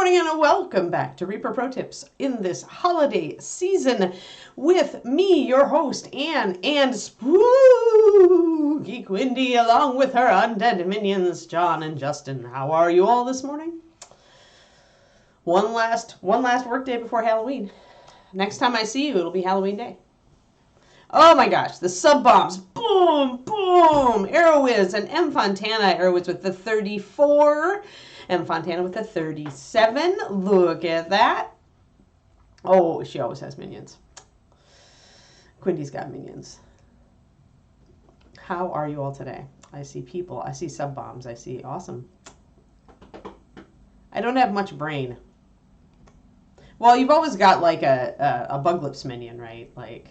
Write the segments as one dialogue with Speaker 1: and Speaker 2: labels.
Speaker 1: morning and welcome back to Reaper Pro Tips in this holiday season with me, your host, Anne, and Spooky Quindy, along with her undead minions, John and Justin. How are you all this morning? One last work day before Halloween. Next time I see you, it'll be Halloween Day. Oh my gosh, the sub bombs. Boom, boom. Arrowiz and M. Fontana. Arrowiz with the 34. M. Fontana with the 37. Look at that. Oh, she always has minions. Quindy's got minions. How are you all today? I see people. I see sub bombs. I see awesome. I don't have much brain. Well, you've always got like a bug lips minion, right? Like,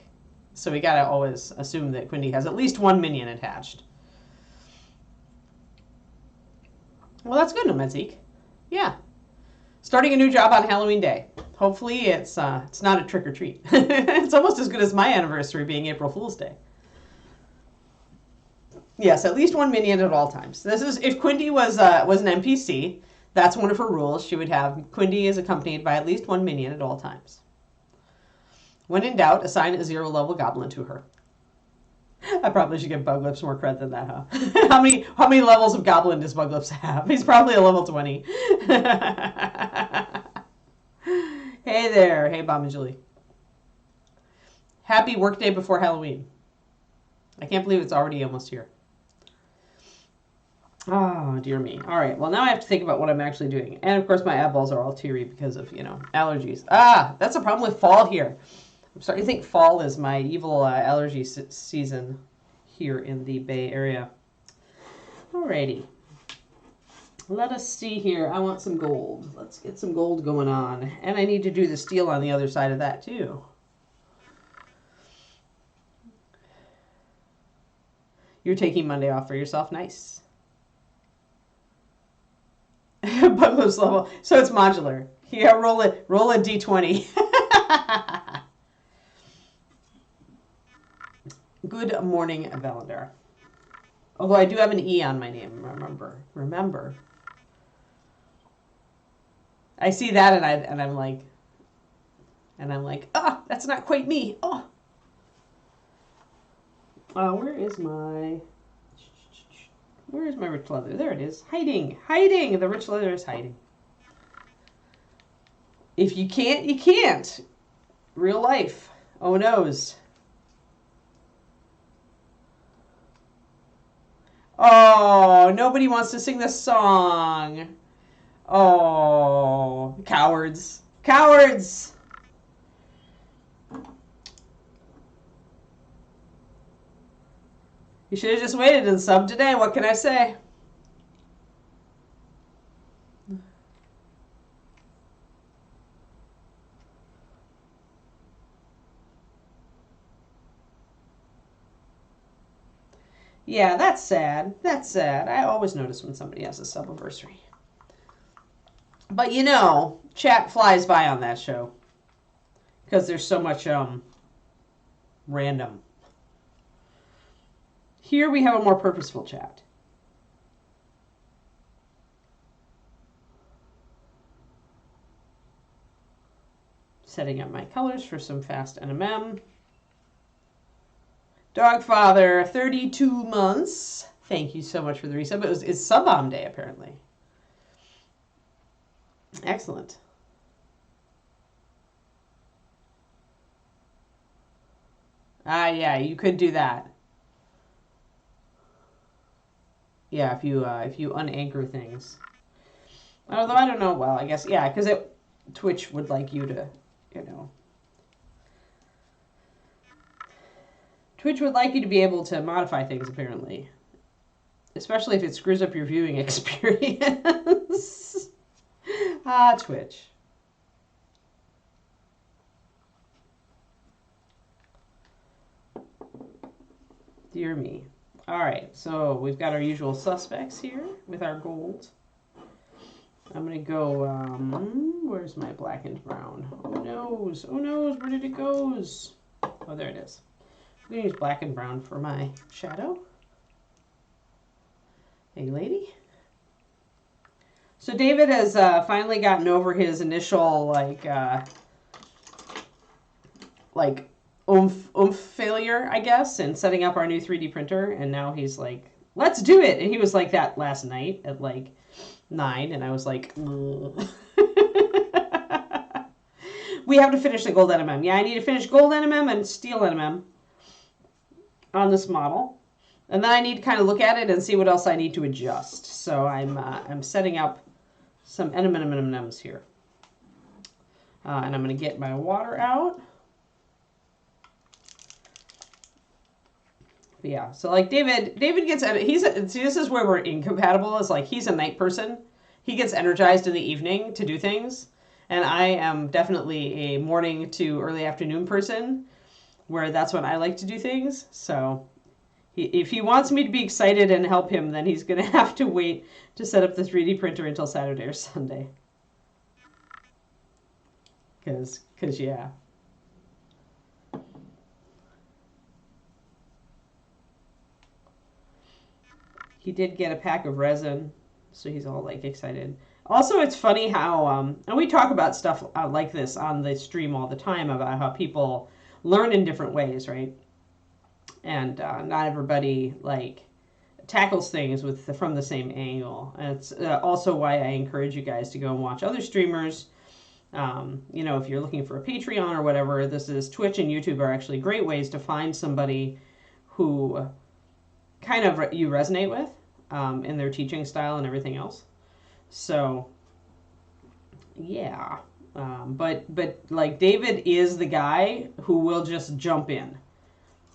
Speaker 1: so we gotta always assume that Quindy has at least one minion attached. Well, that's good, Nometzik. Yeah. Starting a new job on Halloween Day. Hopefully it's not a trick or treat. It's almost as good as my anniversary being April Fool's Day. Yes, at least one minion at all times. This is if Quindy was an NPC, that's one of her rules. She would have Quindy is accompanied by at least one minion at all times. When in doubt, assign a 0-level goblin to her. I probably should give Buglips more credit than that, huh? How many levels of goblin does Buglips have? He's probably a level 20. Hey there. Hey, Bob and Julie. Happy workday before Halloween. I can't believe it's already almost here. Oh, dear me. All right. Well, now I have to think about what I'm actually doing. And, of course, my eyeballs are all teary because of, allergies. Ah, that's a problem with fall here. I'm starting to think fall is my evil allergy season here in the Bay Area. Alrighty. Let us see here. I want some gold. Let's get some gold going on. And I need to do the steel on the other side of that, too. You're taking Monday off for yourself. Nice. Buglo's level. So it's modular. Yeah, roll a d20. Good morning, Valendar. Although I do have an E on my name, remember. I see that and I'm like, ah, that's not quite me. Oh. Where is my rich leather? There it is. Hiding. The rich leather is hiding. If you can't, you can't. Real life. Oh noes. Oh, nobody wants to sing this song. Oh, cowards. Cowards! You should have just waited and subbed today. What can I say? Yeah, that's sad. That's sad. I always notice when somebody has a subiversary. But chat flies by on that show. Because there's so much random. Here we have a more purposeful chat. Setting up my colors for some fast NMM. Dogfather, 32 months. Thank you so much for the resub. It's sub-bomb day, apparently. Excellent. Ah, yeah, you could do that. Yeah, if you unanchor things. Although I don't know. Well, I guess yeah, because Twitch would like you to, Twitch would like you to be able to modify things, apparently. Especially if it screws up your viewing experience. Ah, Twitch. Dear me. All right, so we've got our usual suspects here with our gold. I'm going to go, where's my black and brown? Oh, noes. Oh, noes. Where did it go? Oh, there it is. I'm going to use black and brown for my shadow. Hey, lady. So David has finally gotten over his initial oomph failure, I guess, in setting up our new 3D printer, and now he's like, let's do it. And he was like that last night at like 9, and I was like, we have to finish the gold NMM. Yeah, I need to finish gold NMM and steel NMM on this model. And then I need to kind of look at it and see what else I need to adjust. So I'm setting up some NMMs here. And I'm going to get my water out. But yeah, so like David gets, see, this is where we're incompatible, is like he's a night person. He gets energized in the evening to do things. And I am definitely a morning to early afternoon person, where that's when I like to do things. So if he wants me to be excited and help him, then he's going to have to wait to set up the 3D printer until Saturday or Sunday. Because yeah. He did get a pack of resin, so he's all like excited. Also, it's funny how, and we talk about stuff like this on the stream all the time about how people learn in different ways, right? And not everybody like tackles things from the same angle. And it's also why I encourage you guys to go and watch other streamers. You know, if you're looking for a Patreon or whatever, Twitch and YouTube are actually great ways to find somebody who kind of you resonate with in their teaching style and everything else. So, yeah. But like David is the guy who will just jump in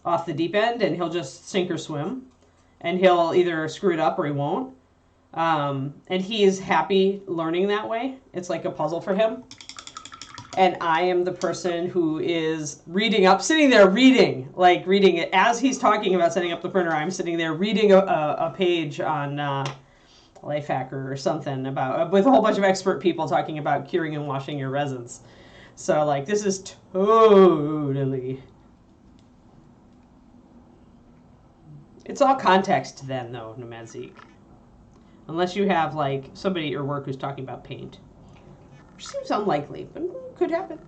Speaker 1: off the deep end, and he'll just sink or swim, and he'll either screw it up or he won't. And he is happy learning that way. It's like a puzzle for him. And I am the person who is sitting there reading it as he's talking about setting up the printer. I'm sitting there reading a page on Lifehacker or something with a whole bunch of expert people talking about curing and washing your resins. So like this is totally. It's all context then, though, Nomad Zeke. Unless you have like somebody at your work who's talking about paint. Which seems unlikely, but could happen.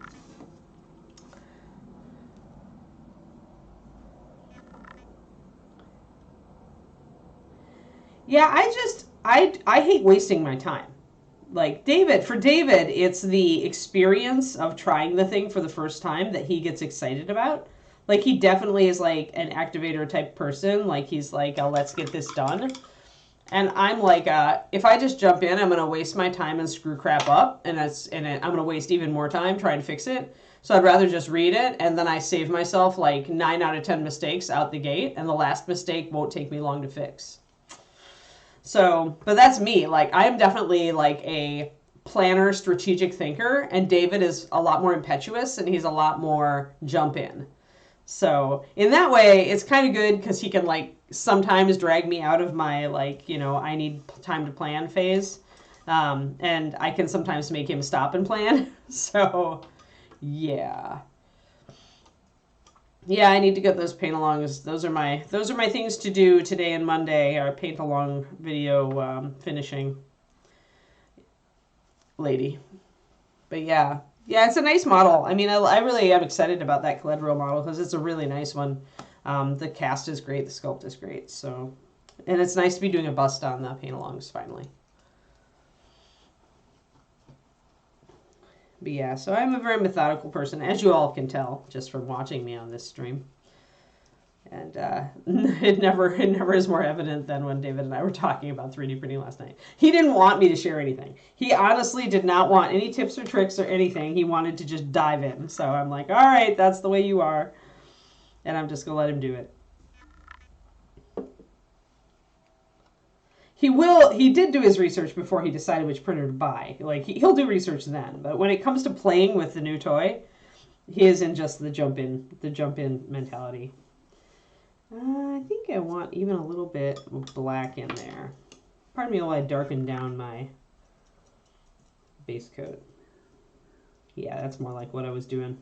Speaker 1: Yeah, I hate wasting my time. Like for David, it's the experience of trying the thing for the first time that he gets excited about. Like he definitely is like an activator type person. Like he's like, oh, let's get this done. And I'm like, if I just jump in, I'm going to waste my time and screw crap up. And I'm going to waste even more time trying to fix it. So I'd rather just read it. And then I save myself like 9 out of 10 mistakes out the gate. And the last mistake won't take me long to fix. So, but that's me. Like, I am definitely like a planner, strategic thinker. And David is a lot more impetuous, and he's a lot more jump in. So in that way, it's kind of good because he can like sometimes drag me out of my like, you know, I need time to plan phase. And I can sometimes make him stop and plan. So yeah. Yeah, I need to get those paint alongs. Those are my things to do today and Monday, our paint along video finishing lady. But yeah. Yeah, it's a nice model. I mean, I really am excited about that Caledro model because it's a really nice one. The cast is great. The sculpt is great. So, and it's nice to be doing a bust on the paint-alongs finally. But yeah, so I'm a very methodical person, as you all can tell just from watching me on this stream. And it never is more evident than when David and I were talking about 3D printing last night. He didn't want me to share anything. He honestly did not want any tips or tricks or anything. He wanted to just dive in. So I'm like, all right, that's the way you are. And I'm just going to let him do it. He did do his research before he decided which printer to buy. Like he'll do research then. But when it comes to playing with the new toy, he is in just the jump in mentality. I think I want even a little bit of black in there. Pardon me while I darken down my base coat. Yeah, that's more like what I was doing.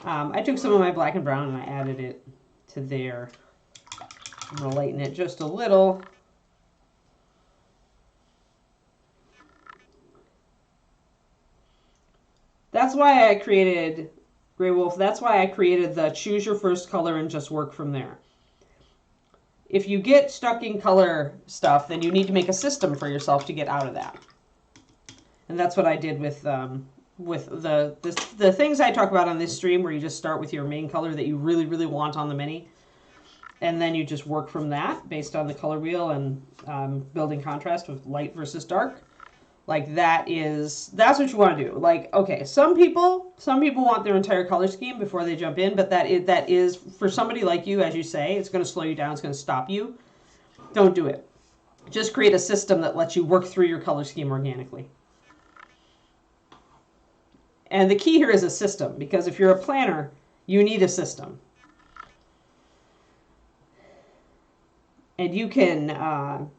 Speaker 1: I took some of my black and brown and I added it to there. I'm going to lighten it just a little. that's why I created Grey Wolf. That's why I created the choose your first color and just work from there. If you get stuck in color stuff, then you need to make a system for yourself to get out of that. And that's what I did with the things I talk about on this stream, where you just start with your main color that you really, really want on the mini. And then you just work from that based on the color wheel and building contrast with light versus dark. Like that's what you want to do. Like, okay, some people want their entire color scheme before they jump in, but that is for somebody like you, as you say, it's going to slow you down, it's going to stop you. Don't do it. Just create a system that lets you work through your color scheme organically. And the key here is a system, because if you're a planner, you need a system. And you can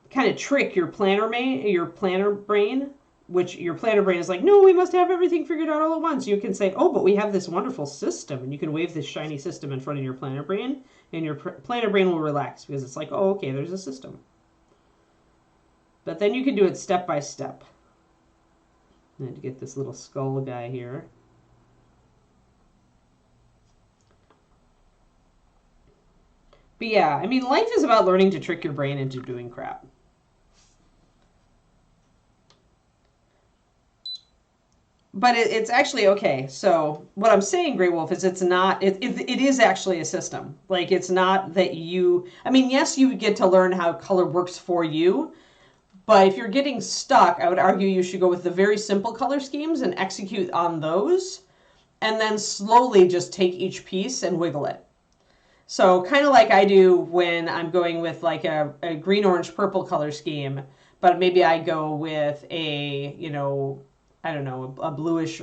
Speaker 1: kind of trick your planner brain, which your planner brain is like, no, we must have everything figured out all at once. You can say, oh, but we have this wonderful system. And you can wave this shiny system in front of your planner brain, and your planner brain will relax because it's like, oh, okay, there's a system. But then you can do it step by step. I had to get this little skull guy here. But yeah, I mean, life is about learning to trick your brain into doing crap. But it's actually okay. So what I'm saying, Grey Wolf, is it is actually a system. Like, it's not that I mean, yes, you get to learn how color works for you. But if you're getting stuck, I would argue you should go with the very simple color schemes and execute on those. And then slowly just take each piece and wiggle it. So kind of like I do when I'm going with like a green, orange, purple color scheme, but maybe I go with a, I don't know, a bluish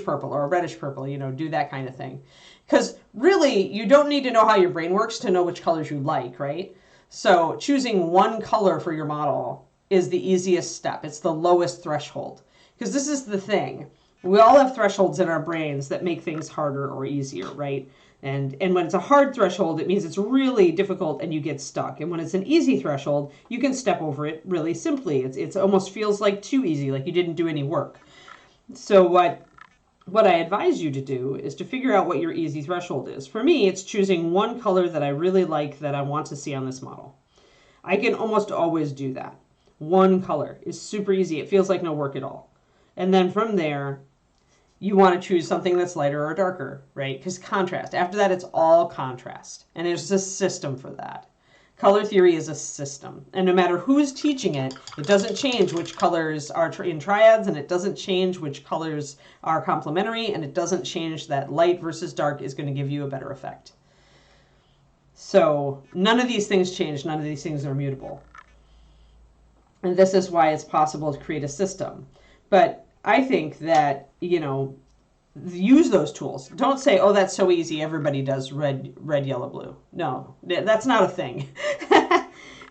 Speaker 1: purple or a reddish purple, do that kind of thing. Because really, you don't need to know how your brain works to know which colors you like, right? So choosing one color for your model is the easiest step. It's the lowest threshold. Because this is the thing. We all have thresholds in our brains that make things harder or easier, right? And when it's a hard threshold, it means it's really difficult and you get stuck. And when it's an easy threshold, you can step over it really simply. It almost feels like too easy, like you didn't do any work. So what I advise you to do is to figure out what your easy threshold is. For me, it's choosing one color that I really like that I want to see on this model. I can almost always do that. One color is super easy. It feels like no work at all. And then from there, you want to choose something that's lighter or darker, right? Because contrast. After that, it's all contrast. And there's a system for that. Color theory is a system. And no matter who's teaching it, it doesn't change which colors are in triads, and it doesn't change which colors are complementary, and it doesn't change that light versus dark is going to give you a better effect. So none of these things change. None of these things are mutable. And this is why it's possible to create a system. But I think that, use those tools. Don't say, oh, that's so easy. Everybody does red, yellow, blue. No, that's not a thing.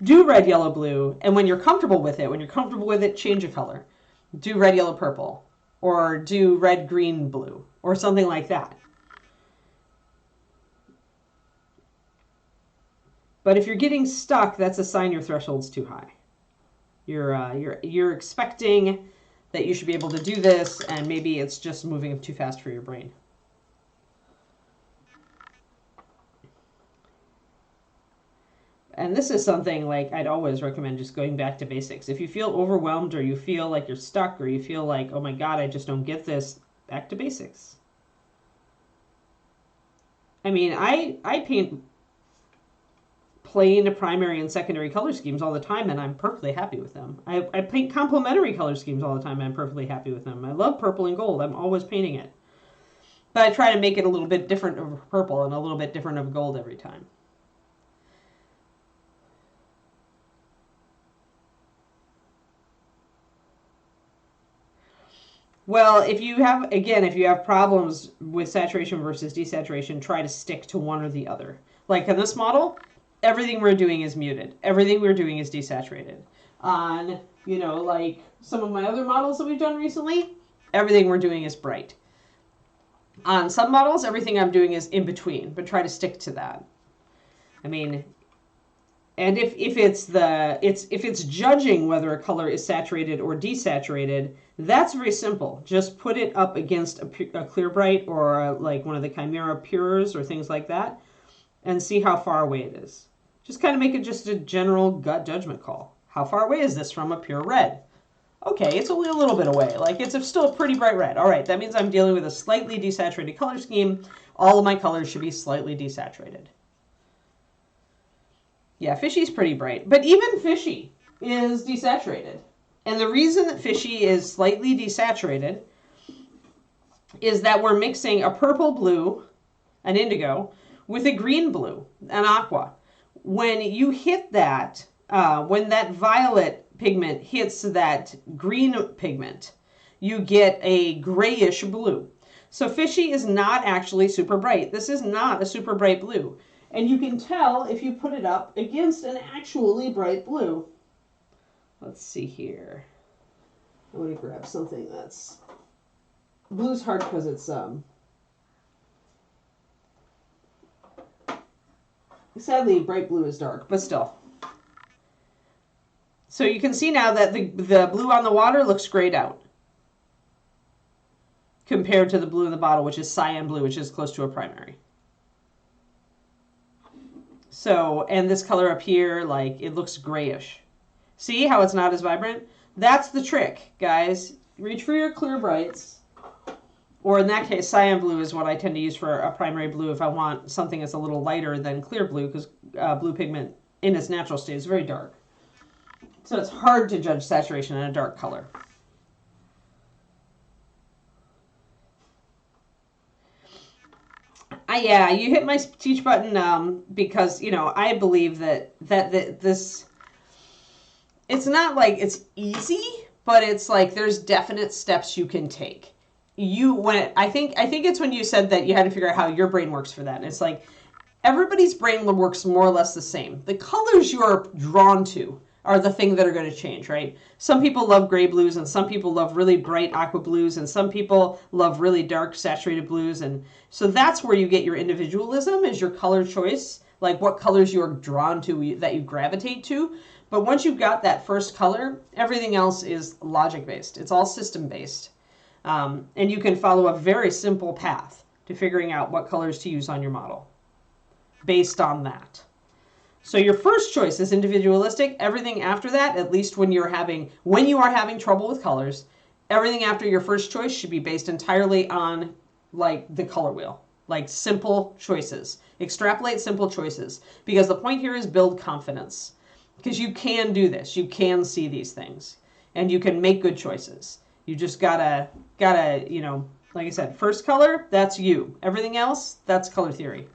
Speaker 1: Do red, yellow, blue. And when you're comfortable with it, change a color. Do red, yellow, purple. Or do red, green, blue. Or something like that. But if you're getting stuck, that's a sign your threshold's too high. You're expecting that you should be able to do this, and maybe it's just moving too fast for your brain. And this is something like I'd always recommend just going back to basics. If you feel overwhelmed or you feel like you're stuck or you feel like, oh my God, I just don't get this, back to basics. I mean, I paint plain primary and secondary color schemes all the time, and I'm perfectly happy with them. I paint complementary color schemes all the time, and I'm perfectly happy with them. I love purple and gold. I'm always painting it. But I try to make it a little bit different of purple and a little bit different of gold every time. Well, if you have problems with saturation versus desaturation, try to stick to one or the other. Like in this model, everything we're doing is muted. Everything we're doing is desaturated. On, like some of my other models that we've done recently, everything we're doing is bright. On some models, everything I'm doing is in between, but try to stick to that. I mean, And if it's judging whether a color is saturated or desaturated, that's very simple. Just put it up against a clear bright or like one of the Chimera Pures or things like that, and see how far away it is. Just kind of make it just a general gut judgment call. How far away is this from a pure red? Okay, it's only a little bit away. Like, it's still a pretty bright red. All right, that means I'm dealing with a slightly desaturated color scheme. All of my colors should be slightly desaturated. Yeah, fishy's pretty bright. But even fishy is desaturated. And the reason that fishy is slightly desaturated is that we're mixing a purple blue, an indigo, with a green blue, an aqua. When you hit that, when that violet pigment hits that green pigment, you get a grayish blue. So fishy is not actually super bright. This is not a super bright blue. And you can tell if you put it up against an actually bright blue. Let's see here. I'm going to grab something that's... Blue's hard because it's... Sadly, bright blue is dark, but still. So you can see now that the blue on the water looks grayed out compared to the blue in the bottle, which is cyan blue, which is close to a primary. So, and this color up here, like, it looks grayish. See how it's not as vibrant? That's the trick, guys. Reach for your clear brights. Or in that case, cyan blue is what I tend to use for a primary blue if I want something that's a little lighter than clear blue, because blue pigment in its natural state is very dark. So it's hard to judge saturation in a dark color. Yeah, you hit my teach button because, you know, I believe that this, it's not like it's easy, but it's like there's definite steps you can take. I think it's when you said that you had to figure out how your brain works for that. And it's like everybody's brain works more or less the same. The colors you're drawn to are the thing that are going to change, right? Some people love gray blues, and some people love really bright aqua blues, and some people love really dark saturated blues. And so that's where you get your individualism, is your color choice, like what colors you're drawn to, that you gravitate to. But once you've got that first color, everything else is logic-based. It's all system-based. And you can follow a very simple path to figuring out what colors to use on your model based on that. So your first choice is individualistic. Everything after that, at least when you are having trouble with colors, everything after your first choice should be based entirely on like the color wheel, like simple choices. Extrapolate simple choices, because the point here is build confidence, because you can do this. You can see these things and you can make good choices. You just gotta, you know, like I said, first color, that's you. Everything else, that's color theory.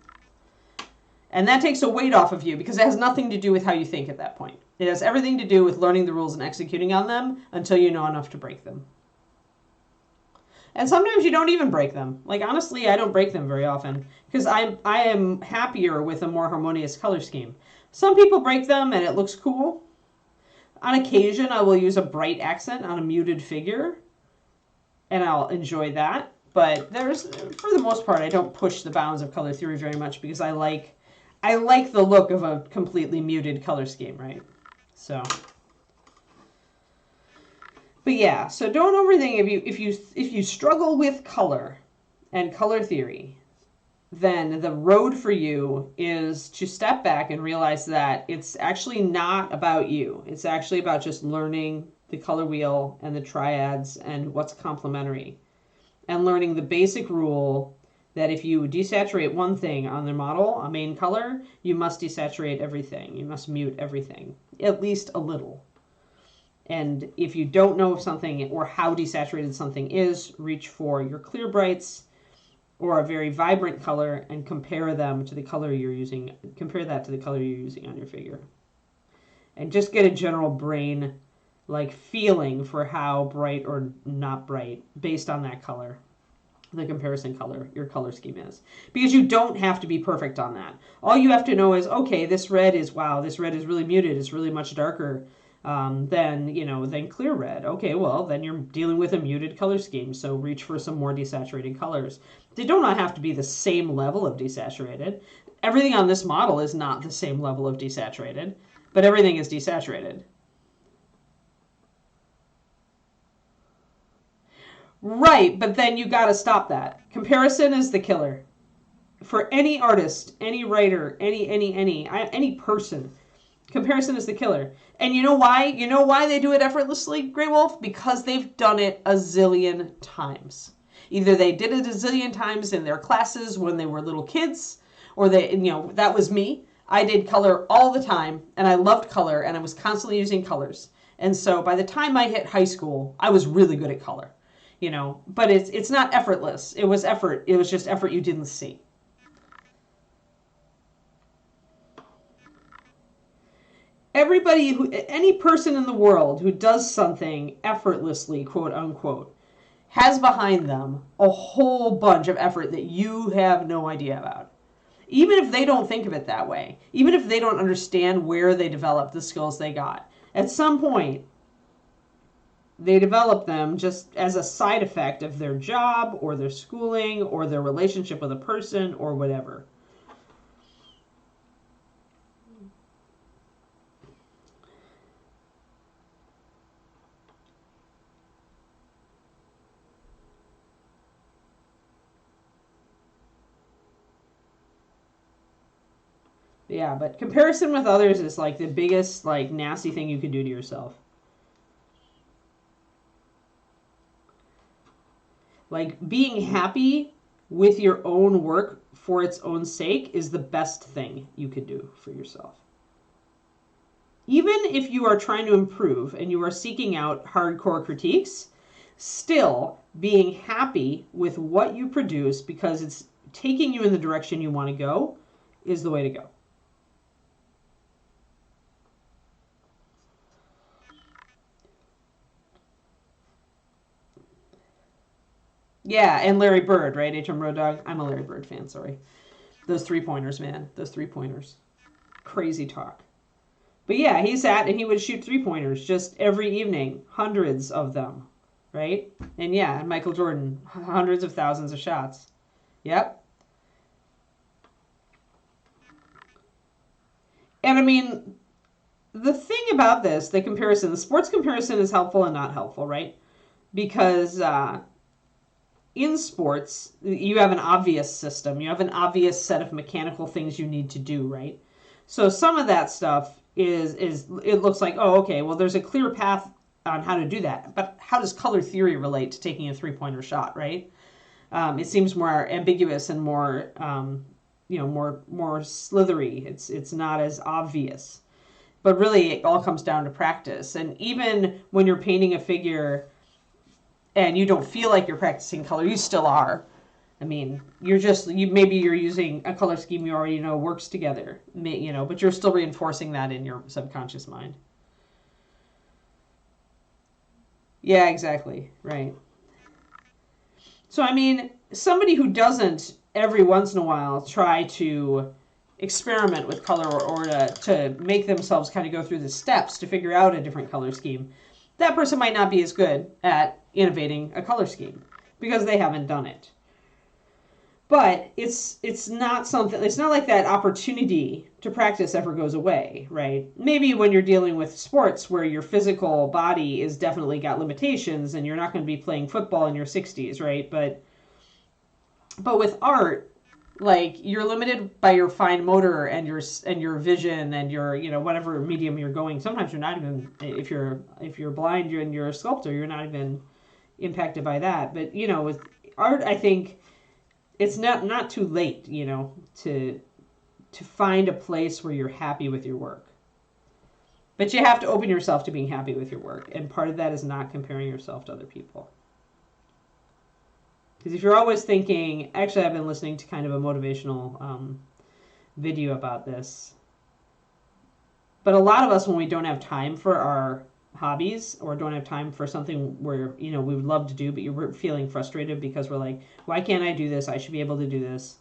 Speaker 1: And that takes a weight off of you, because it has nothing to do with how you think at that point. It has everything to do with learning the rules and executing on them until you know enough to break them. And sometimes you don't even break them. Like, honestly, I don't break them very often, because I am happier with a more harmonious color scheme. Some people break them and it looks cool. On occasion, I will use a bright accent on a muted figure, and I'll enjoy that. But for the most part, I don't push the bounds of color theory very much, because I like the look of a completely muted color scheme, right? So, but yeah, so don't overthink. If you struggle with color and color theory, then the road for you is to step back and realize that it's actually not about you. It's actually about just learning the color wheel and the triads and what's complementary, and learning the basic rule that if you desaturate one thing on the model, a main color, you must desaturate everything. You must mute everything, at least a little. And if you don't know if something or how desaturated something is, reach for your clear brights or a very vibrant color and compare them to the color you're using. Compare that to the color you're using on your figure. And just get a general brain like feeling for how bright or not bright based on that color. The comparison color, your color scheme is. Because you don't have to be perfect on that. All you have to know is, okay, this red is really muted. It's really much darker than clear red. Okay, well, then you're dealing with a muted color scheme, so reach for some more desaturated colors. They do not have to be the same level of desaturated. Everything on this model is not the same level of desaturated. but everything is desaturated. Right, but then you got to stop that. Comparison is the killer. For any artist, any writer, any person, comparison is the killer. And you know why? You know why they do it effortlessly, Grey Wolf? Because they've done it a zillion times. Either they did it a zillion times in their classes when they were little kids, or that was me. I did color all the time, and I loved color, and I was constantly using colors. And so by the time I hit high school, I was really good at color. But it's not effortless. It was effort. It was just effort you didn't see. Any person in the world who does something effortlessly, quote unquote, has behind them a whole bunch of effort that you have no idea about. Even if they don't think of it that way, even if they don't understand where they developed the skills they got, at some point, they develop them just as a side effect of their job or their schooling or their relationship with a person or whatever. Yeah, but comparison with others is like the biggest, like, nasty thing you can do to yourself. Like, being happy with your own work for its own sake is the best thing you could do for yourself. Even if you are trying to improve and you are seeking out hardcore critiques, still being happy with what you produce because it's taking you in the direction you want to go is the way to go. Yeah, and Larry Bird, right? HM Road Dog. I'm a Larry Bird fan, sorry. Those 3-pointers, man. Those 3-pointers. Crazy talk. But yeah, he sat and he would shoot 3-pointers just every evening. Hundreds of them, right? And yeah, Michael Jordan, hundreds of thousands of shots. Yep. And I mean, the thing about this, the sports comparison is helpful and not helpful, right? Because in sports, you have an obvious system. You have an obvious set of mechanical things you need to do, right? So some of that stuff is it looks like, oh, okay, well, there's a clear path on how to do that. But how does color theory relate to taking a 3-pointer shot, right? It seems more ambiguous and more, more slithery. It's not as obvious. But really, it all comes down to practice. And even when you're painting a figure and you don't feel like you're practicing color, you still are. I mean, maybe you're using a color scheme you already know works together, but you're still reinforcing that in your subconscious mind. Yeah, exactly. Right. So, I mean, somebody who doesn't every once in a while try to experiment with color or to make themselves kind of go through the steps to figure out a different color scheme, that person might not be as good at innovating a color scheme because they haven't done it. But it's not like that opportunity to practice ever goes away, right? Maybe when you're dealing with sports where your physical body is definitely got limitations and you're not going to be playing football in your 60s, right? But with art, like, you're limited by your fine motor and your vision and your whatever medium you're going. Sometimes you're not even, if you're blind and you're a sculptor, you're not even impacted by that. But with art, I think it's not too late, to find a place where you're happy with your work. But you have to open yourself to being happy with your work, and part of that is not comparing yourself to other people. Because if you're always thinking, actually, I've been listening to kind of a motivational video about this. But a lot of us, when we don't have time for our hobbies or don't have time for something where, we would love to do, but you're feeling frustrated because we're like, why can't I do this? I should be able to do this.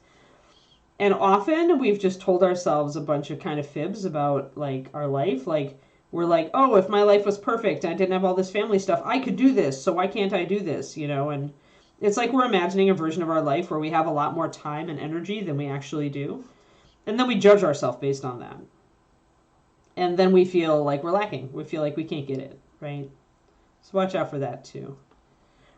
Speaker 1: And often we've just told ourselves a bunch of kind of fibs about, like, our life. Like, we're like, oh, if my life was perfect and I didn't have all this family stuff, I could do this. So why can't I do this? And it's like we're imagining a version of our life where we have a lot more time and energy than we actually do. And then we judge ourselves based on that. And then we feel like we're lacking. We feel like we can't get it, right? So watch out for that too.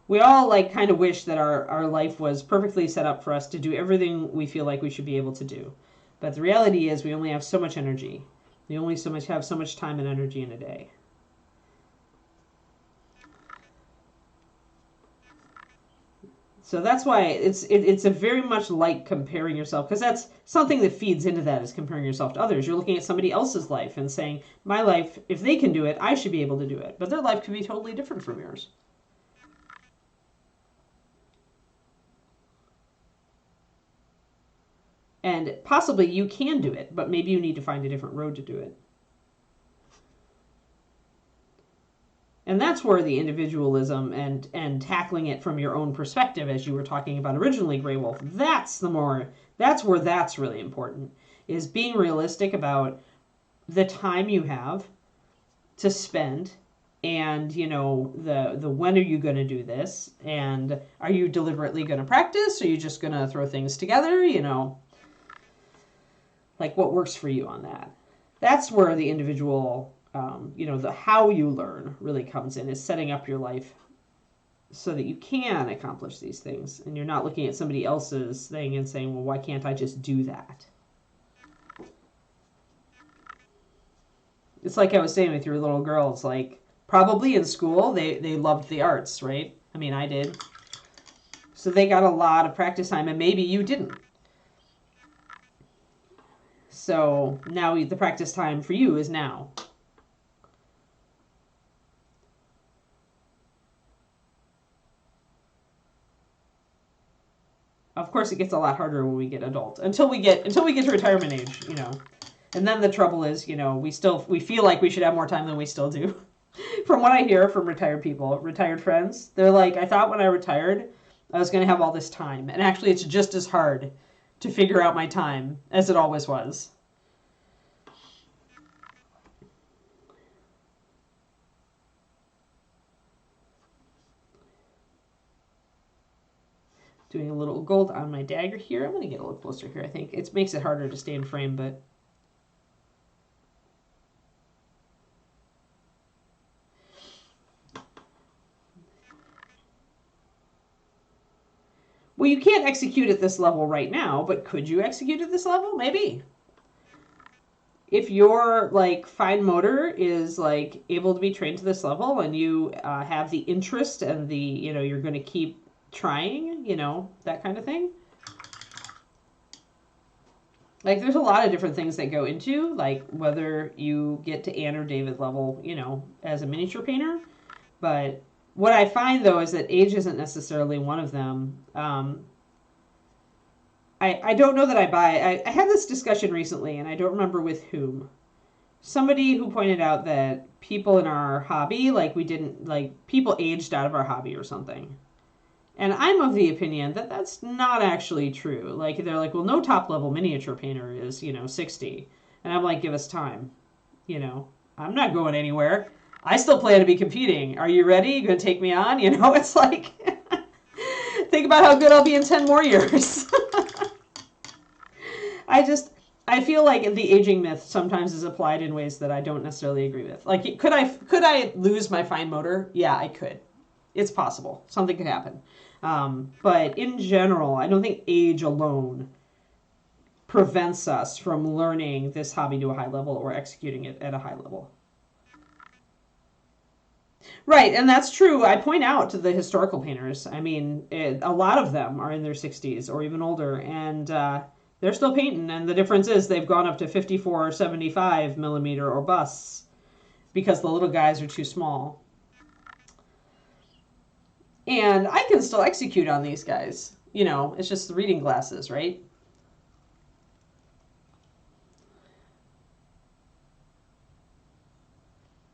Speaker 1: We all like kind of wish that our life was perfectly set up for us to do everything we feel like we should be able to do. But the reality is we only have so much energy. We only have so much time and energy in a day. So that's why it's a very much like comparing yourself, because that's something that feeds into that, is comparing yourself to others. You're looking at somebody else's life and saying, my life, if they can do it, I should be able to do it. But their life could be totally different from yours. And possibly you can do it, but maybe you need to find a different road to do it. And that's where the individualism and tackling it from your own perspective, as you were talking about originally, Grey Wolf, that's where that's really important, is being realistic about the time you have to spend, and the when are you going to do this, and are you deliberately going to practice, or are you just going to throw things together, like what works for you on that. That's where the individual the how you learn really comes in, is setting up your life so that you can accomplish these things, and you're not looking at somebody else's thing and saying, well, why can't I just do that? It's like I was saying with your little girls, like probably in school they loved the arts, right? I mean, I did. So they got a lot of practice time, and maybe you didn't. So now the practice time for you is now. Of course, it gets a lot harder when we get adult. Until we get to retirement age, And then the trouble is, we feel like we should have more time than we still do. From what I hear from retired people, retired friends, they're like, I thought when I retired, I was going to have all this time. And actually, it's just as hard to figure out my time as it always was. Doing a little gold on my dagger here. I'm going to get a little closer here, I think. It makes it harder to stay in frame, but... Well, you can't execute at this level right now, but could you execute at this level? Maybe. If your, fine motor is, able to be trained to this level, and you have the interest and the, you're going to keep trying, that kind of thing. There's a lot of different things that go into, whether you get to Anne or David level, as a miniature painter. But what I find, though, is that age isn't necessarily one of them. I don't know that I buy... I had this discussion recently, and I don't remember with whom. Somebody who pointed out that people in our hobby, people aged out of our hobby or something. And I'm of the opinion that that's not actually true. They're like, well, no top-level miniature painter is, 60. And I'm like, give us time. I'm not going anywhere. I still plan to be competing. Are you ready? You going to take me on? It's like, think about how good I'll be in 10 more years. I feel like the aging myth sometimes is applied in ways that I don't necessarily agree with. Could I lose my fine motor? Yeah, I could. It's possible. Something could happen. But in general, I don't think age alone prevents us from learning this hobby to a high level or executing it at a high level. Right, and that's true. I point out to the historical painters. I mean, a lot of them are in their 60s or even older, and they're still painting. And the difference is they've gone up to 54 or 75 millimeter or busts because the little guys are too small. And I can still execute on these guys. It's just the reading glasses, right?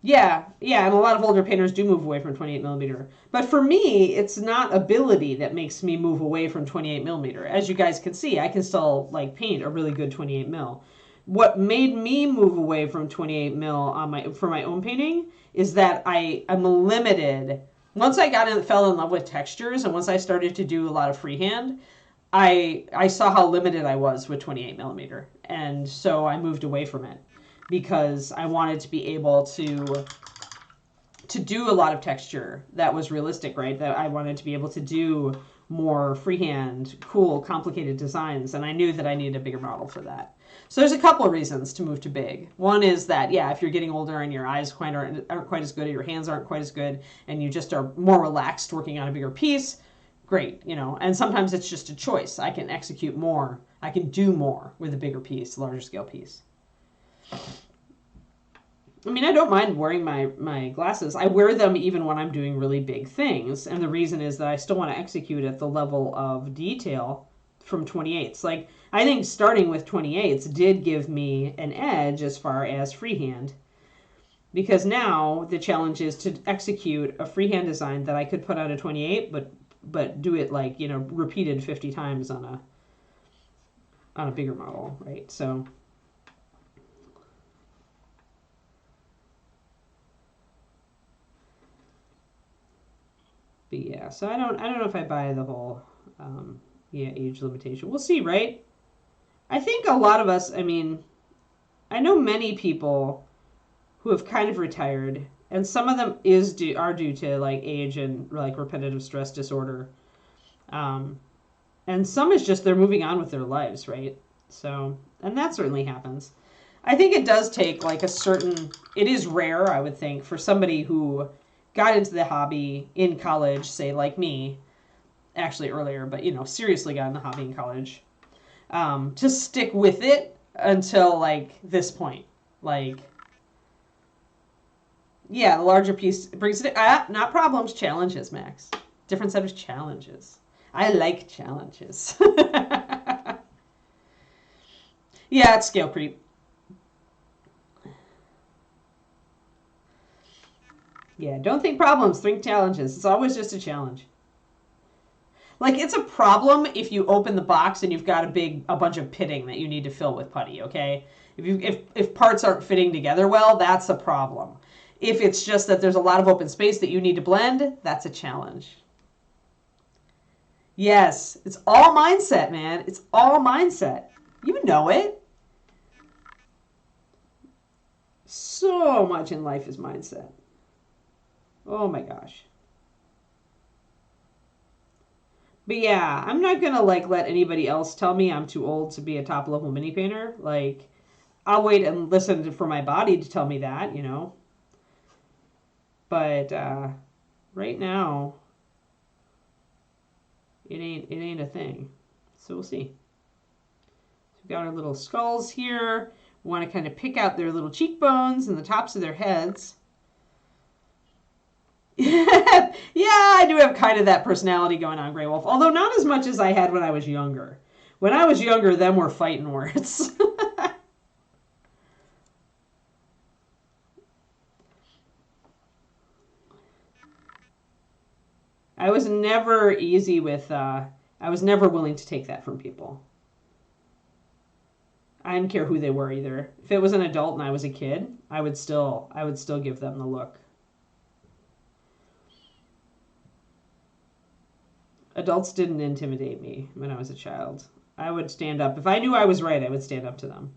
Speaker 1: Yeah, and a lot of older painters do move away from 28 millimeter. But for me, it's not ability that makes me move away from 28 millimeter. As you guys can see, I can still paint a really good 28 mil. What made me move away from 28 mil for my own painting is that I'm limited. Once I fell in love with textures, and once I started to do a lot of freehand, I saw how limited I was with 28 millimeter, and so I moved away from it. because I wanted to be able to do a lot of texture that was realistic, right? That I wanted to be able to do more freehand, cool, complicated designs, and I knew that I needed a bigger model for that. So there's a couple of reasons to move to big. One is that, yeah, if you're getting older and your eyes aren't quite as good, or your hands aren't quite as good, and you just are more relaxed working on a bigger piece, great, you know. And sometimes it's just a choice. I can execute more. I can do more with a bigger piece, larger scale piece. I mean, I don't mind wearing my glasses. I wear them even when I'm doing really big things. And the reason is that I still want to execute at the level of detail from 28s. Like, I think starting with 28s did give me an edge as far as freehand. Because now the challenge is to execute a freehand design that I could put on a 28, but do it like, you know, repeated 50 times on a bigger model, right? So... But yeah, so I don't know if I buy the whole age limitation. We'll see, right? I think a lot of us, I mean, I know many people who have kind of retired, and some of them are due to like age and like repetitive stress disorder. And some is just they're moving on with their lives, right? So, and that certainly happens. I think it does take like it is rare, I would think, for somebody who got into the hobby in college, say like me, actually earlier, but you know, seriously got in the hobby in college, to stick with it until like this point. Like, yeah, the larger piece brings it, not problems, challenges, Max. Different set of challenges. I like challenges. Yeah, it's scale creep. Yeah, don't think problems, think challenges. It's always just a challenge. Like, it's a problem if you open the box and you've got a bunch of pitting that you need to fill with putty, okay? If parts aren't fitting together well, that's a problem. If it's just that there's a lot of open space that you need to blend, that's a challenge. Yes, it's all mindset, man. It's all mindset. You know it. So much in life is mindset. Oh my gosh. But yeah, I'm not gonna like let anybody else tell me I'm too old to be a top level mini painter. Like, I'll wait and listen for my body to tell me that, you know. But right now, it ain't a thing. So we'll see. So we've got our little skulls here. We want to kind of pick out their little cheekbones and the tops of their heads. Yeah, I do have kind of that personality going on, Grey Wolf. Although not as much as I had when I was younger. When I was younger, them were fighting words. I was never easy with, I was never willing to take that from people. I didn't care who they were either. If it was an adult and I was a kid, I would still give them the look. Adults didn't intimidate me when I was a child. I would stand up. If I knew I was right, I would stand up to them.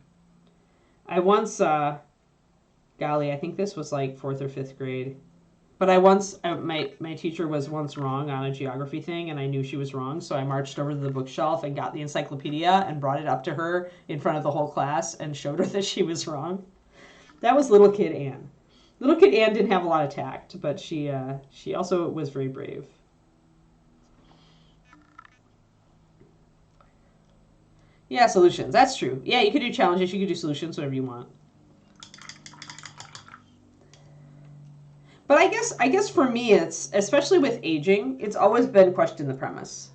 Speaker 1: I once, golly, I think this was like 4th or 5th grade. But my teacher was once wrong on a geography thing, and I knew she was wrong, so I marched over to the bookshelf and got the encyclopedia and brought it up to her in front of the whole class and showed her that she was wrong. That was little kid Anne. Little kid Anne didn't have a lot of tact, but she also was very brave. Yeah, solutions. That's true. Yeah, you could do challenges. You could do solutions, whatever you want. But I guess for me, it's, especially with aging, it's always been question the premise.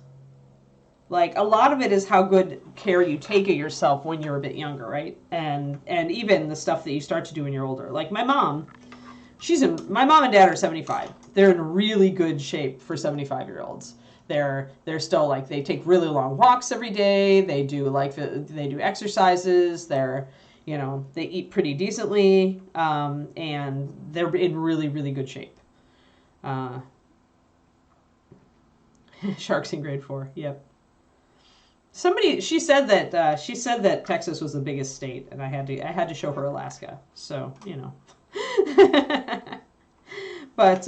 Speaker 1: Like, a lot of it is how good care you take of yourself when you're a bit younger, right? And even the stuff that you start to do when you're older. Like my mom, my mom and dad are 75. They're in really good shape for 75-year-olds. They're still like, they take really long walks every day. They do exercises. You know, they eat pretty decently, and they're in really, really good shape. Sharks in grade 4, yep. Somebody she said that Texas was the biggest state, and I had to show her Alaska. So you know, but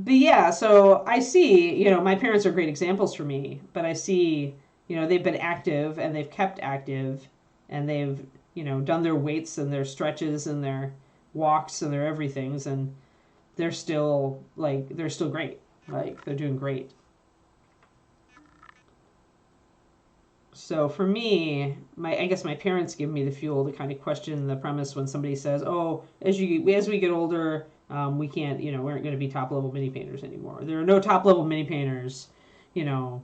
Speaker 1: yeah. So I see. You know, my parents are great examples for me, but I see. You know, they've been active and they've kept active, and they've done their weights and their stretches and their walks and their everythings, and they're still great. Like they're doing great. So for me, I guess my parents give me the fuel to kind of question the premise when somebody says, "Oh, as we get older, we can't, we aren't going to be top level mini painters anymore. There are no top level mini painters, you know,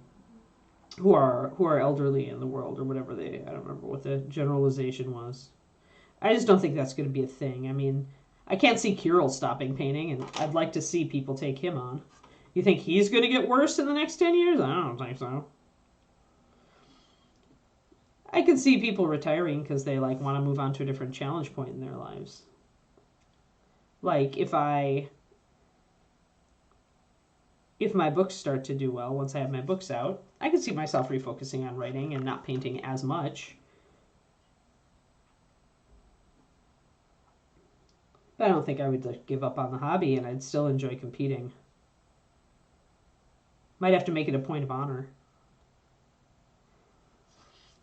Speaker 1: who are elderly in the world or whatever I don't remember what the generalization was. I just don't think that's going to be a thing. I mean, I can't see Kirill stopping painting, and I'd like to see people take him on. You think he's going to get worse in the next 10 years? I don't think so. I can see people retiring because they like want to move on to a different challenge point in their lives. Like if my books start to do well once I have my books out, I can see myself refocusing on writing and not painting as much. But I don't think I would give up on the hobby, and I'd still enjoy competing. Might have to make it a point of honor.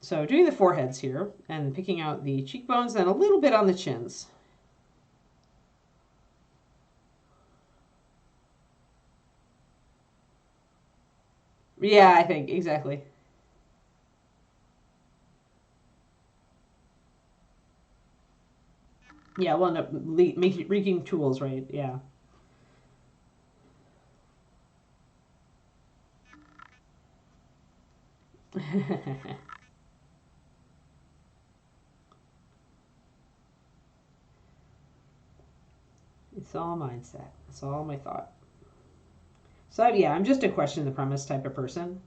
Speaker 1: So doing the foreheads here and picking out the cheekbones and a little bit on the chins. Yeah, I think exactly. Yeah, we'll end up wreaking tools, right? Yeah. It's all mindset. It's all my thought. So yeah, I'm just a question the premise type of person.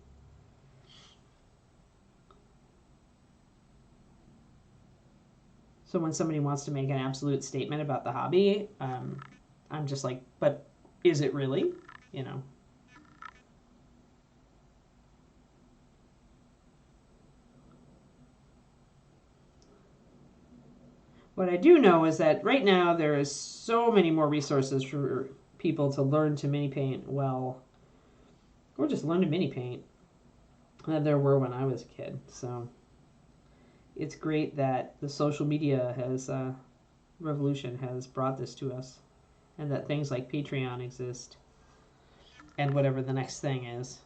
Speaker 1: So when somebody wants to make an absolute statement about the hobby, I'm just like, but is it really? You know. What I do know is that right now there is so many more resources for people to learn to mini paint well, or just learn to mini paint than there were when I was a kid. So it's great that the social media revolution has brought this to us, and that things like Patreon exist, and whatever the next thing is.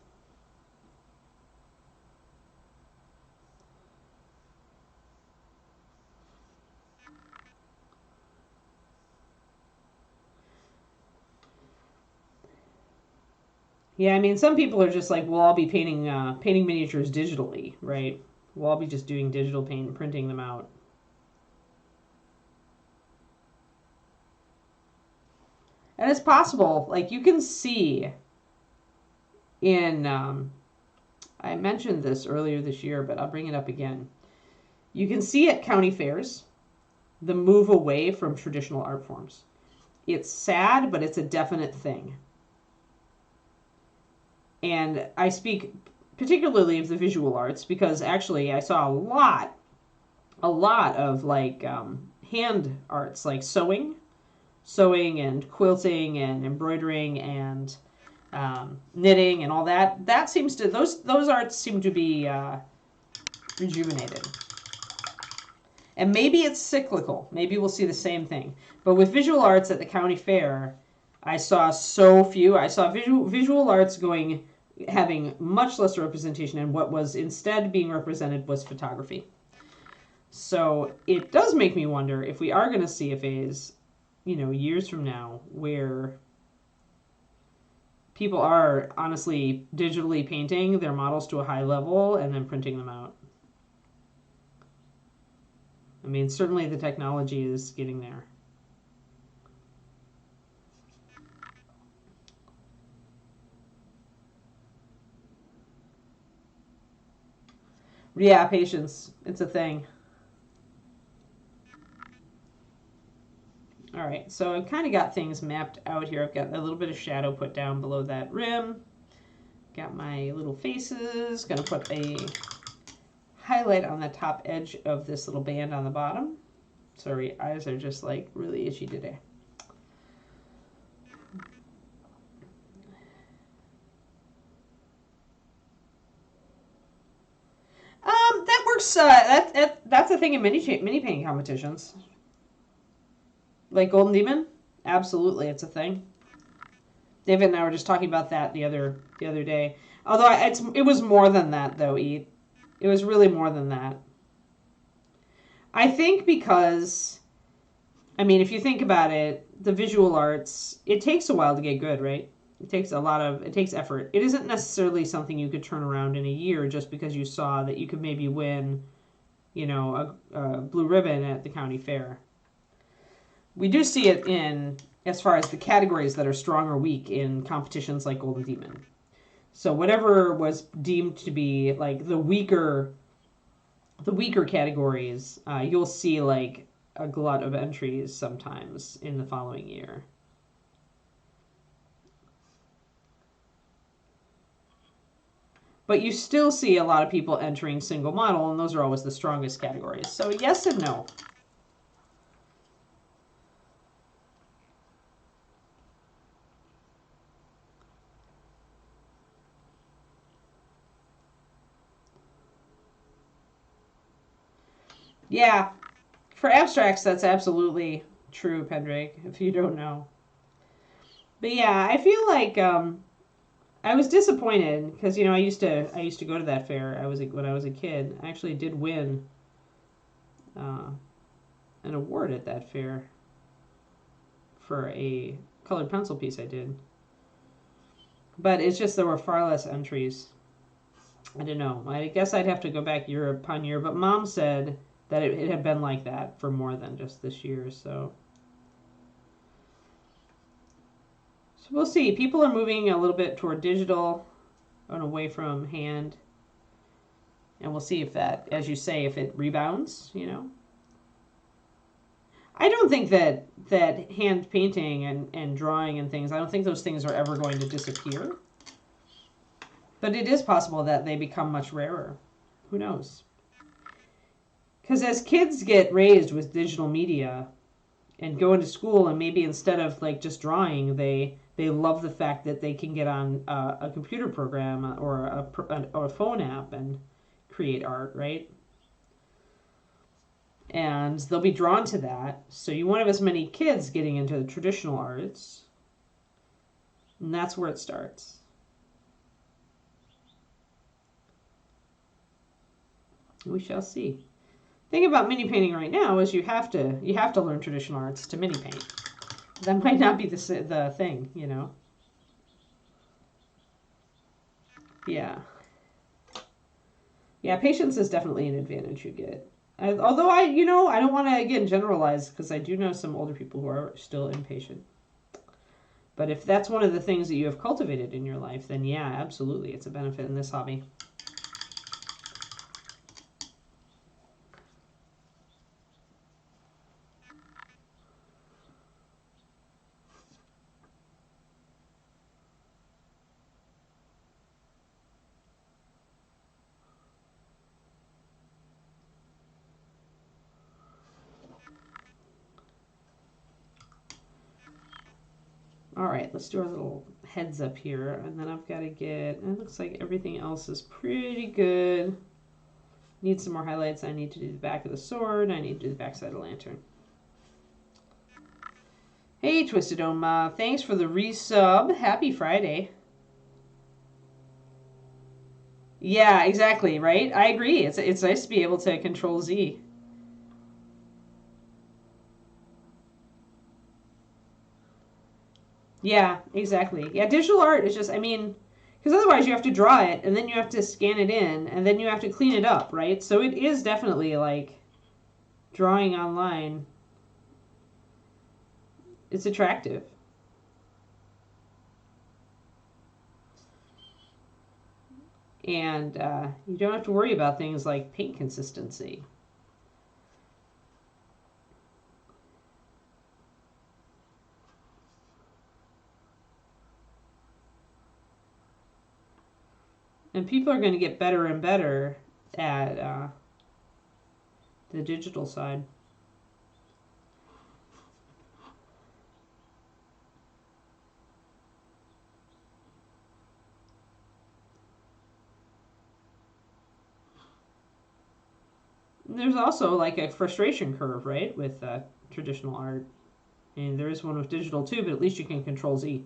Speaker 1: Yeah, I mean, some people are just like, we'll all be painting miniatures digitally, right? We'll all be just doing digital paint and printing them out. And it's possible, like you can see in I mentioned this earlier this year, but I'll bring it up again. You can see at county fairs the move away from traditional art forms. It's sad, but it's a definite thing. And I speak particularly of the visual arts because actually I saw a lot of like hand arts, like sewing and quilting and embroidering and knitting and all that. That seems to those arts seem to be rejuvenated. And maybe it's cyclical. Maybe we'll see the same thing. But with visual arts at the county fair, I saw so few. I saw visual arts having much less representation, and what was instead being represented was photography. So it does make me wonder if we are going to see a phase, years from now, where people are honestly digitally painting their models to a high level and then printing them out. I mean, certainly the technology is getting there. Yeah, patience. It's a thing. All right, so I've kind of got things mapped out here. I've got a little bit of shadow put down below that rim. got my little faces. Gonna put a highlight on the top edge of this little band on the bottom. Sorry, eyes are just like really itchy today. That works. That's a thing in mini painting competitions. Like Golden Demon, absolutely, it's a thing. David and I were just talking about that the other day. Although it was more than that though. It was really more than that. I think because, I mean, if you think about it, the visual arts, it takes a while to get good, right? It takes effort. It isn't necessarily something you could turn around in a year just because you saw that you could maybe win, you know, a blue ribbon at the county fair. We do see it in, as far as the categories that are strong or weak in competitions like Golden Demon. So whatever was deemed to be like the weaker categories, you'll see like a glut of entries sometimes in the following year. But you still see a lot of people entering single model, and those are always the strongest categories. So yes and no. Yeah, for abstracts, that's absolutely true, Pendrake, if you don't know. But yeah, I feel like I was disappointed because, you know, I used to go to that fair. When I was a kid. I actually did win an award at that fair for a colored pencil piece I did. But it's just there were far less entries. I don't know. I guess I'd have to go back year upon year. But Mom said that it had been like that for more than just this year. So we'll see. People are moving a little bit toward digital and away from hand. And we'll see if that, as you say, if it rebounds, you know. I don't think that hand painting and drawing and things, I don't think those things are ever going to disappear. But it is possible that they become much rarer. Who knows? Because as kids get raised with digital media and go into school, and maybe instead of like just drawing, they love the fact that they can get on a computer program or a phone app and create art, right? And they'll be drawn to that. So you won't have as many kids getting into the traditional arts. And that's where it starts. We shall see. The thing about mini painting right now is you have to learn traditional arts to mini paint. That might not be the thing, you know. Yeah. Yeah, patience is definitely an advantage you get. Although I don't want to, again, generalize because I do know some older people who are still impatient. But if that's one of the things that you have cultivated in your life, then yeah, absolutely, it's a benefit in this hobby. All right, let's do our little heads up here, and then I've got to get, it looks like everything else is pretty good. Need some more highlights. I need to do the back of the sword. I need to do the back side of the lantern. Hey, Twisted Oma, thanks for the resub. Happy Friday. Yeah, exactly, right? I agree. It's nice to be able to control Z. Yeah, exactly. Yeah, digital art is just, I mean, because otherwise you have to draw it, and then you have to scan it in, and then you have to clean it up, right? So it is definitely like drawing online. It's attractive. And you don't have to worry about things like paint consistency. And people are going to get better and better at the digital side. There's also like a frustration curve, right, with traditional art. And there is one with digital too, but at least you can control Z.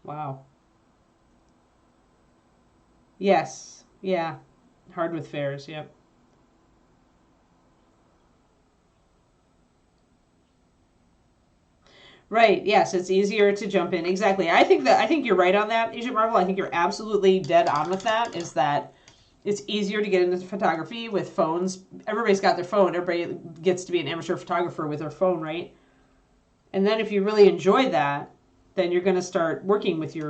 Speaker 1: Wow. Yes. Yeah. Hard with fairs. Yep. Right. Yes, it's easier to jump in. Exactly. I think you're right on that, Agent Marvel. I think you're absolutely dead on with that. Is that it's easier to get into photography with phones. Everybody's got their phone. Everybody gets to be an amateur photographer with their phone, right? And then if you really enjoy that, then you're going to start working with things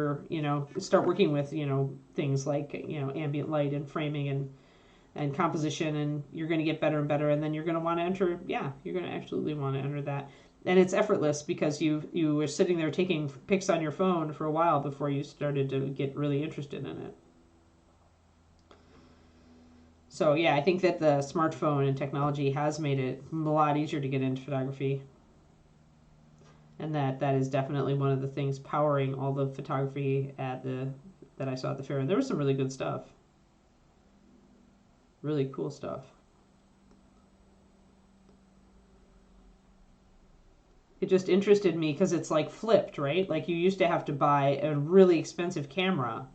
Speaker 1: like, ambient light and framing and composition, and you're going to get better and better, and then you're going to want to enter, you're going to absolutely want to enter that. And it's effortless because you were sitting there taking pics on your phone for a while before you started to get really interested in it. So yeah, I think that the smartphone and technology has made it a lot easier to get into photography. And that is definitely one of the things powering all the photography that I saw at the fair. And there was some really good stuff. Really cool stuff. It just interested me because it's like flipped, right? Like you used to have to buy a really expensive camera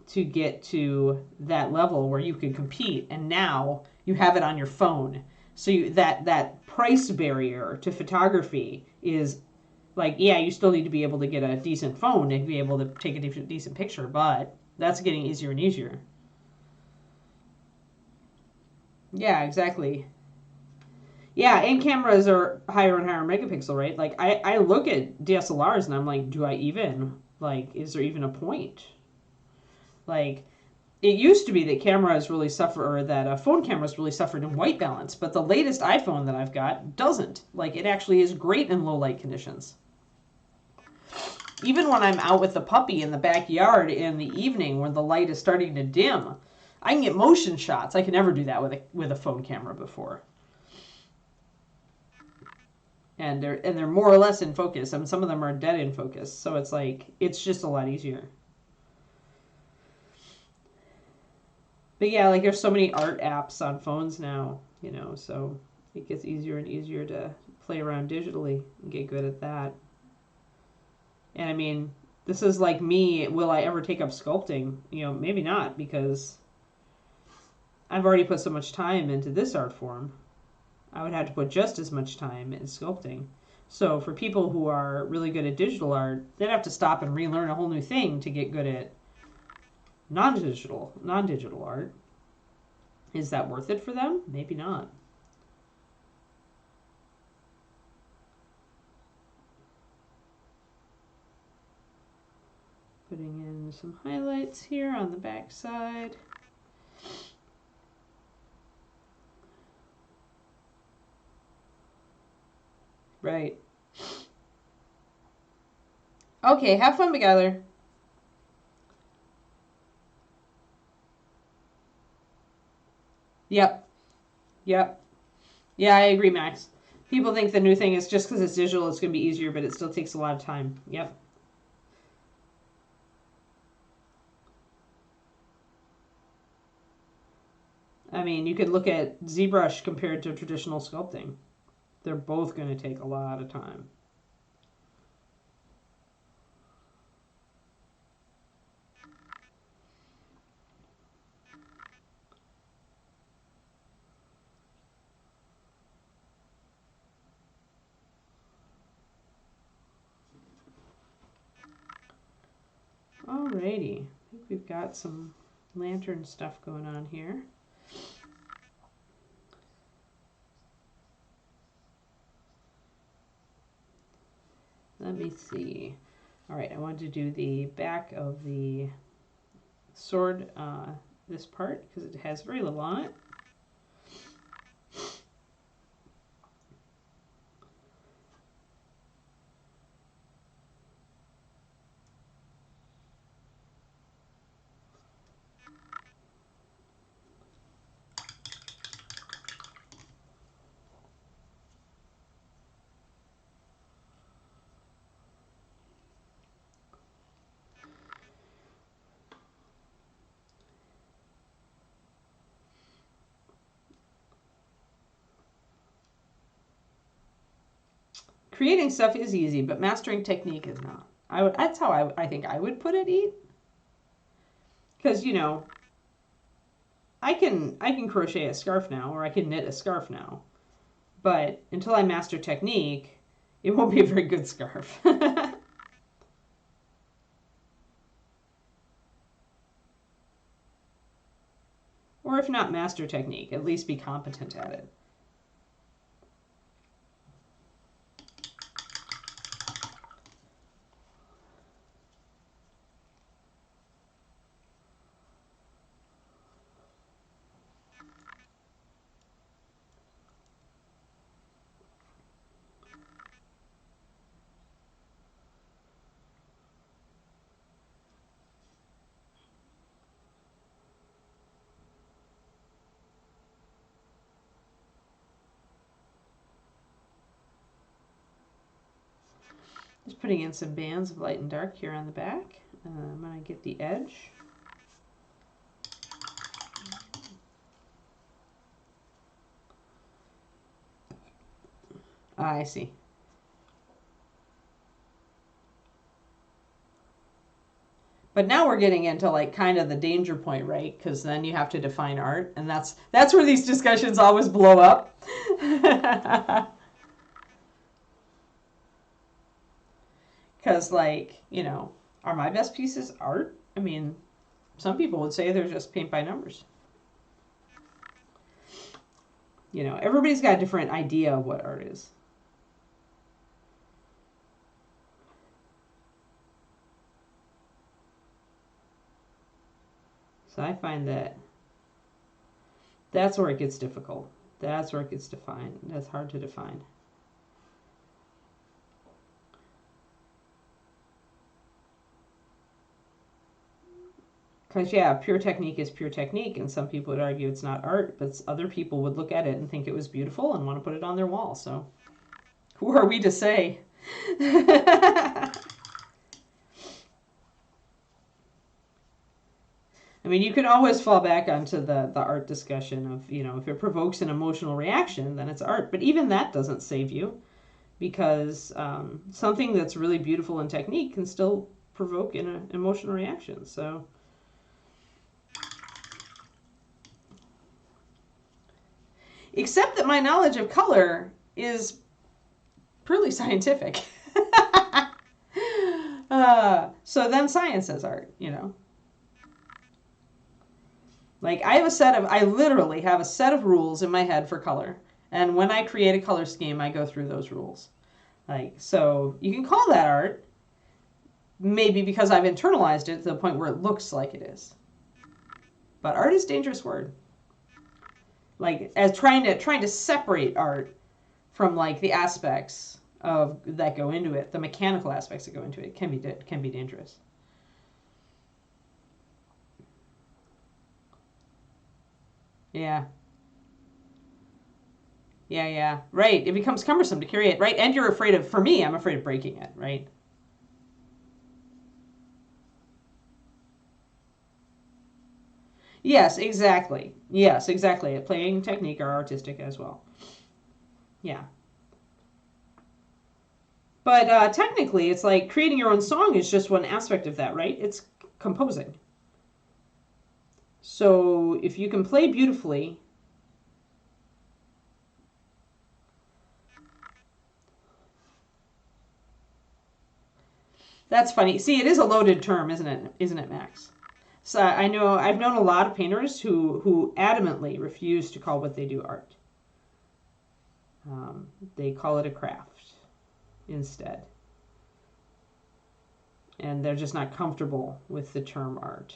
Speaker 1: to get to that level where you could compete, and now you have it on your phone. So that price barrier to photography is like, yeah, you still need to be able to get a decent phone to be able to take a decent picture, but that's getting easier and easier. Yeah, exactly. Yeah, and cameras are higher and higher megapixel, right? Like I look at DSLRs and I'm like, do I even like is there even a point? Like it used to be that cameras really suffer, or that phone cameras really suffered in white balance, but the latest iPhone that I've got doesn't. Like it actually is great in low light conditions. Even when I'm out with the puppy in the backyard in the evening when the light is starting to dim, I can get motion shots. I can never do that with a phone camera before. And they're more or less in focus. I mean, some of them are dead in focus, so it's like it's just a lot easier. But yeah, like there's so many art apps on phones now, so it gets easier and easier to play around digitally and get good at that. And I mean, this is like me, will I ever take up sculpting? Maybe not, because I've already put so much time into this art form. I would have to put just as much time in sculpting. So for people who are really good at digital art, they'd have to stop and relearn a whole new thing to get good at non-digital art. Is that worth it for them? Maybe not. Putting in some highlights here on the back side. Right. Okay, have fun, Beguiler. Yep. Yep. Yeah, I agree, Max. People think the new thing is just because it's digital, it's going to be easier, but it still takes a lot of time. Yep. I mean, you could look at ZBrush compared to traditional sculpting. They're both going to take a lot of time. Alrighty. I think we've got some lantern stuff going on here. Let me see. All right, I wanted to do the back of the sword, this part, because it has very little on it. Creating stuff is easy, but mastering technique is not. That's how I think I would put it, Eat. Because, you know, I can crochet a scarf now, or I can knit a scarf now. But until I master technique, it won't be a very good scarf. Or if not master technique, at least be competent at it. Just putting in some bands of light and dark here on the back. I'm going to get the edge. I see. But now we're getting into like kind of the danger point, right? Because then you have to define art, and that's where these discussions always blow up. Because, like, you know, are my best pieces art? I mean, some people would say they're just paint by numbers. You know, everybody's got a different idea of what art is. So I find that's where it gets difficult. That's where it gets defined. That's hard to define. Because, yeah, pure technique is pure technique, and some people would argue it's not art, but other people would look at it and think it was beautiful and want to put it on their wall. So who are we to say? I mean, you can always fall back onto the art discussion of, you know, if it provokes an emotional reaction, then it's art. But even that doesn't save you, because something that's really beautiful in technique can still provoke an emotional reaction. So, except that my knowledge of color is purely scientific. So then science is art, you know. Like, I literally have a set of rules in my head for color. And when I create a color scheme, I go through those rules. Like, so you can call that art, maybe because I've internalized it to the point where it looks like it is. But art is a dangerous word. Like, as trying to separate art from, like, the aspects of that go into it, the mechanical aspects that go into it, can be dangerous. Yeah. Yeah. Right. It becomes cumbersome to carry it, right? And you're afraid of, for me, I'm afraid of breaking it, right? Yes, exactly. Yes, exactly. Playing technique are artistic as well. Yeah. But technically, it's like creating your own song is just one aspect of that, right? It's composing. So if you can play beautifully, that's funny. See, it is a loaded term, isn't it? Isn't it, Max? So I've known a lot of painters who adamantly refuse to call what they do art. They call it a craft instead. and they're just not comfortable with the term art.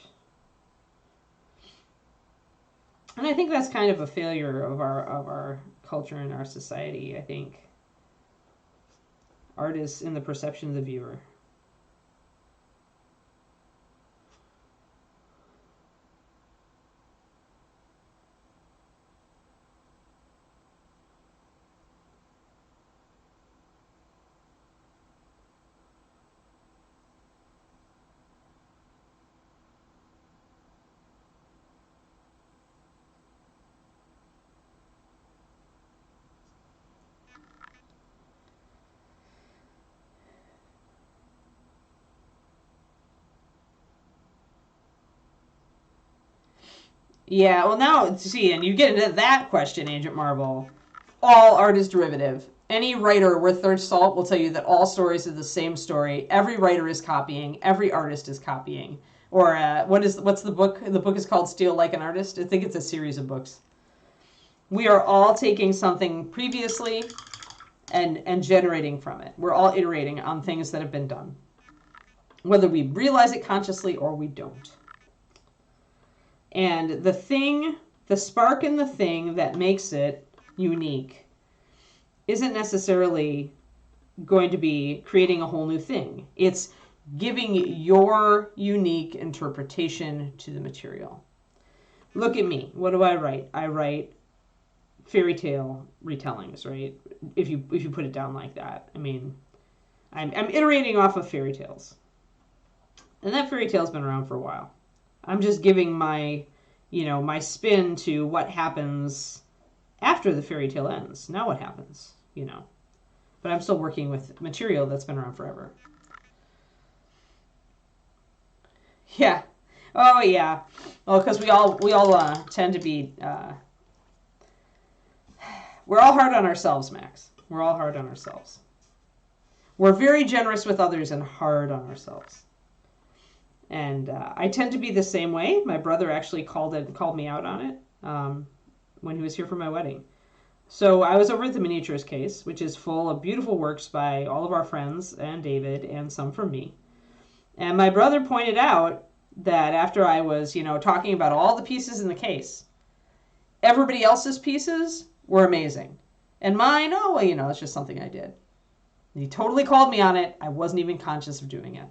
Speaker 1: And I think that's kind of a failure of our culture and our society. I think art is in the perception of the viewer. Yeah, well now, see, and you get into that question, Agent Marvel. All art is derivative. Any writer worth their salt will tell you that all stories are the same story. Every writer is copying. Every artist is copying. Or what's the book? The book is called Steal Like an Artist. I think it's a series of books. We are all taking something previously and generating from it. We're all iterating on things that have been done. Whether we realize it consciously or we don't. And the spark in the thing that makes it unique isn't necessarily going to be creating a whole new thing. It's giving your unique interpretation to the material. Look at me. What do I write? I write fairy tale retellings, right? If you put it down like that. I mean, I'm iterating off of fairy tales. And that fairy tale's been around for a while. I'm just giving my spin to what happens after the fairy tale ends. Now what happens, But I'm still working with material that's been around forever. Yeah. Oh, yeah. Well, because we all tend to be... we're all hard on ourselves, Max. We're all hard on ourselves. We're very generous with others and hard on ourselves. And I tend to be the same way. My brother actually called me out on it when he was here for my wedding. So I was over at the Miniatures case, which is full of beautiful works by all of our friends and David and some from me. And my brother pointed out that after I was, talking about all the pieces in the case, everybody else's pieces were amazing. And mine, it's just something I did. And he totally called me on it. I wasn't even conscious of doing it.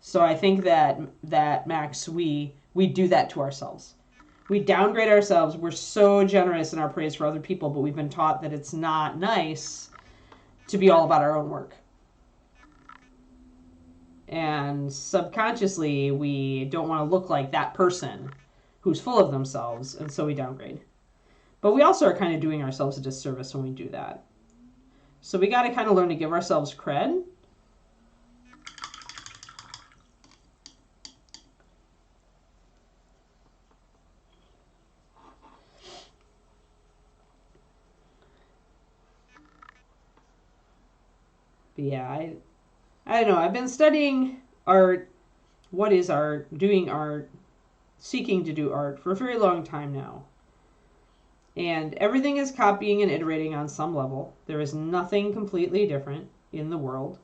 Speaker 1: So I think that Max, we do that to ourselves. We downgrade ourselves. We're so generous in our praise for other people, but we've been taught that it's not nice to be all about our own work. And subconsciously, we don't want to look like that person who's full of themselves, and so we downgrade. But we also are kind of doing ourselves a disservice when we do that. So we got to kind of learn to give ourselves cred. Yeah, I don't know. I've been studying art, what is art, doing art, seeking to do art for a very long time now. And everything is copying and iterating on some level. There is nothing completely different in the world.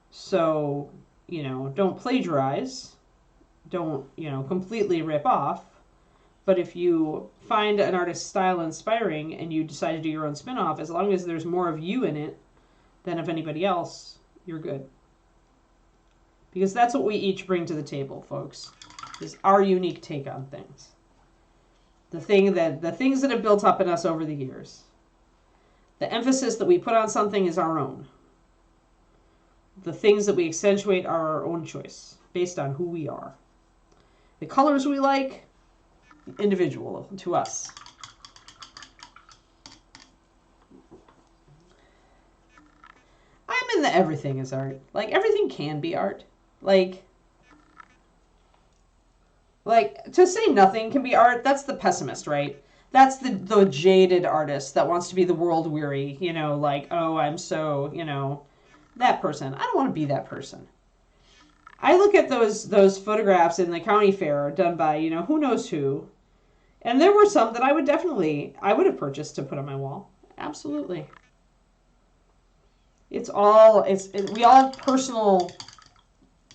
Speaker 1: So, don't plagiarize. Don't, completely rip off. But if you find an artist's style inspiring and you decide to do your own spin-off, as long as there's more of you in it than of anybody else, you're good. Because that's what we each bring to the table, folks, is our unique take on things. The things that have built up in us over the years. The emphasis that we put on something is our own. The things that we accentuate are our own choice, based on who we are. The colors we like, individual to us. I'm in the everything is art. Like, everything can be art. Like, to say nothing can be art, that's the pessimist, right? That's the jaded artist that wants to be the world weary, oh, I'm so, that person. I don't want to be that person. I look at those photographs in the county fair done by, who knows who, and there were some that I would have purchased to put on my wall. Absolutely. We all have personal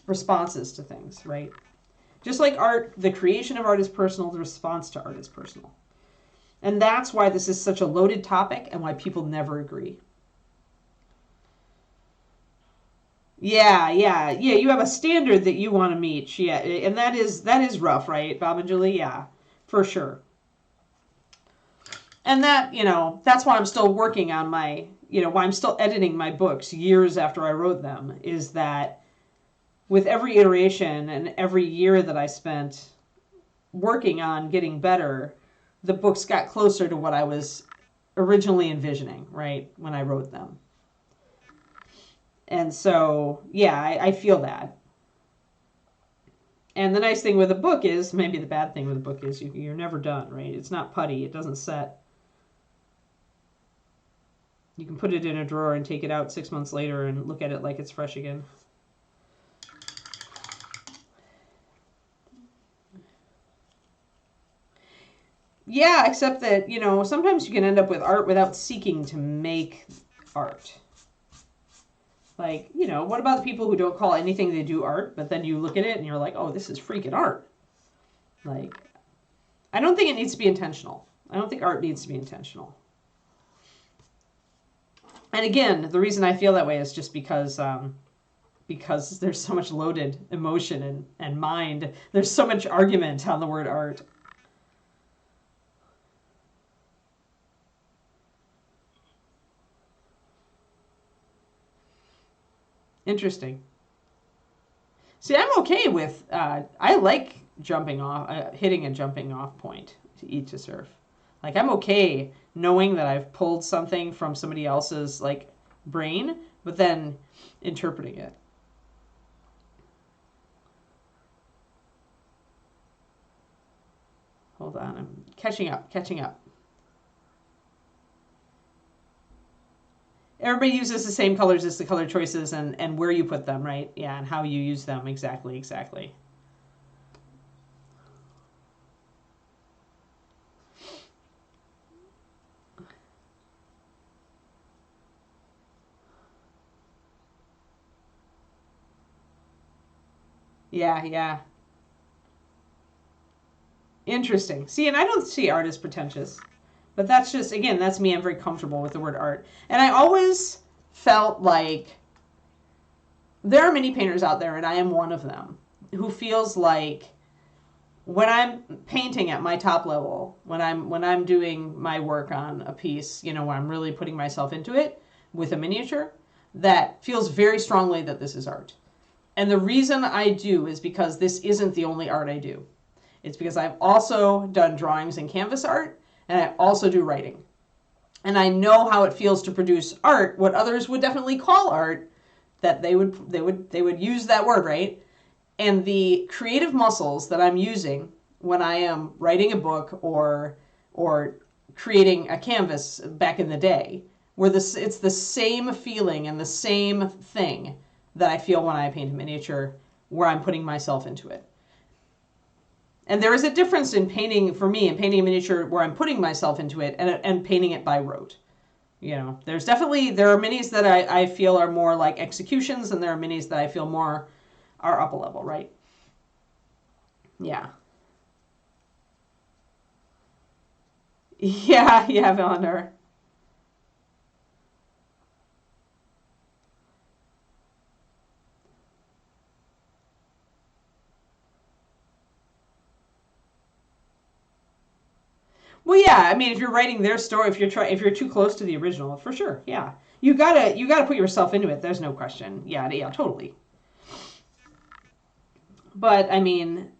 Speaker 1: responses to things, right? Just like art, the creation of art is personal, the response to art is personal. And that's why this is such a loaded topic and why people never agree. Yeah, you have a standard that you want to meet. Yeah, and that is rough, right, Bob and Julie? Yeah, for sure. And that, that's why I'm still working on my, why I'm still editing my books years after I wrote them, is that with every iteration and every year that I spent working on getting better, the books got closer to what I was originally envisioning, right, when I wrote them. And so, yeah, I feel that. And the nice thing with a book is, maybe the bad thing with a book is you're never done, right? It's not putty. It doesn't set. You can put it in a drawer and take it out 6 months later and look at it like it's fresh again. Yeah, except that, sometimes you can end up with art without seeking to make art. Like, what about the people who don't call anything they do art, but then you look at it and you're like, oh, this is freaking art. Like, I don't think it needs to be intentional. I don't think art needs to be intentional. And again, the reason I feel that way is just because there's so much loaded emotion and mind. There's so much argument on the word art. Interesting. See, I'm okay with, I like jumping off, hitting a jumping off point to eat to surf. Like, I'm okay knowing that I've pulled something from somebody else's, like, brain, but then interpreting it. Hold on, I'm catching up. Everybody uses the same colors as the color choices and where you put them, right? Yeah, and how you use them. Exactly. Yeah. Interesting. See, and I don't see art as pretentious. But that's just, again, that's me. I'm very comfortable with the word art. And I always felt like there are many painters out there, and I am one of them, who feels like when I'm painting at my top level, when I'm doing my work on a piece, when I'm really putting myself into it with a miniature, that feels very strongly that this is art. And the reason I do is because this isn't the only art I do. It's because I've also done drawings and canvas art, and I also do writing. And I know how it feels to produce art, what others would definitely call art, that they would use that word, right? And the creative muscles that I'm using when I am writing a book or creating a canvas back in the day, it's the same feeling and the same thing that I feel when I paint a miniature where I'm putting myself into it. And there is a difference in painting, for me, in painting a miniature where I'm putting myself into it and painting it by rote. There are minis that I feel are more like executions, and there are minis that I feel more are up a level, right? Yeah. Yeah, Valander. Well, yeah. I mean, if you're writing their story, if you're too close to the original, for sure, yeah. You gotta put yourself into it. There's no question. Yeah, totally. But I mean,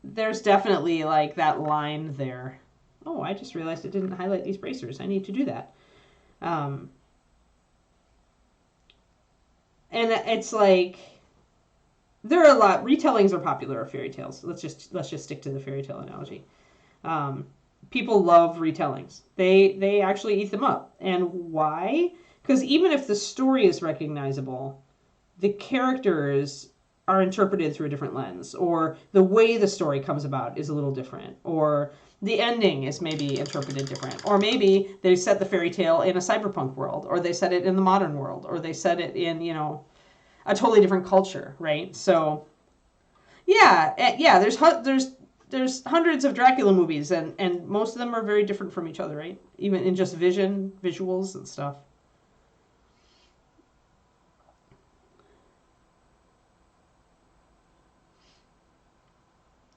Speaker 1: there's definitely like that line there. Oh, I just realized it didn't highlight these bracers. I need to do that. And it's like there are a lot. Retellings are popular of fairy tales. Let's just stick to the fairy tale analogy. People love retellings. They actually eat them up. And why? Because even if the story is recognizable, the characters are interpreted through a different lens, or the way the story comes about is a little different, or the ending is maybe interpreted different, or maybe they set the fairy tale in a cyberpunk world, or they set it in the modern world, or they set it in, a totally different culture, right? So yeah, there's hundreds of Dracula movies, and most of them are very different from each other, right? Even in just visuals and stuff.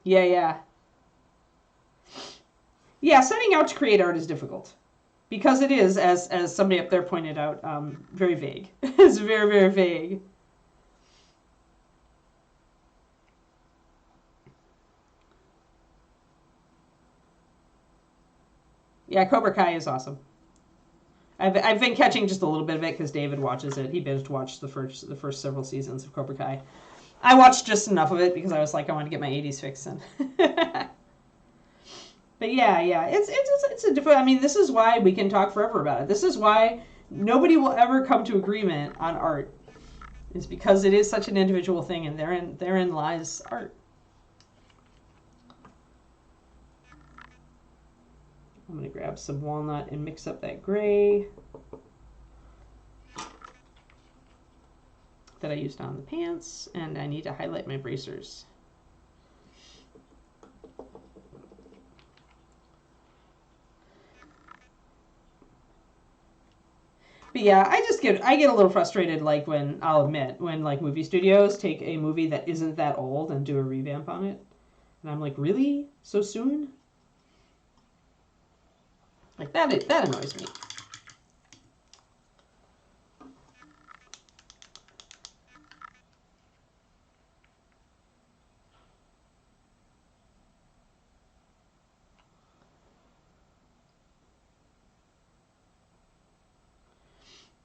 Speaker 1: Yeah. Yeah, setting out to create art is difficult because it is, as somebody up there pointed out, very vague. It's very, very vague. Yeah, Cobra Kai is awesome. I've been catching just a little bit of it because David watches it. He binged watched the first several seasons of Cobra Kai. I watched just enough of it because I was like, I want to get my 80s fix in. But yeah, it's a different. I mean, this is why we can talk forever about it. This is why nobody will ever come to agreement on art. Is because it is such an individual thing, and therein lies art. I'm gonna grab some walnut and mix up that gray that I used on the pants, and I need to highlight my bracers. But yeah, I get a little frustrated, like when I'll admit when like movie studios take a movie that isn't that old and do a revamp on it, and I'm like, really, so soon? Like that annoys me.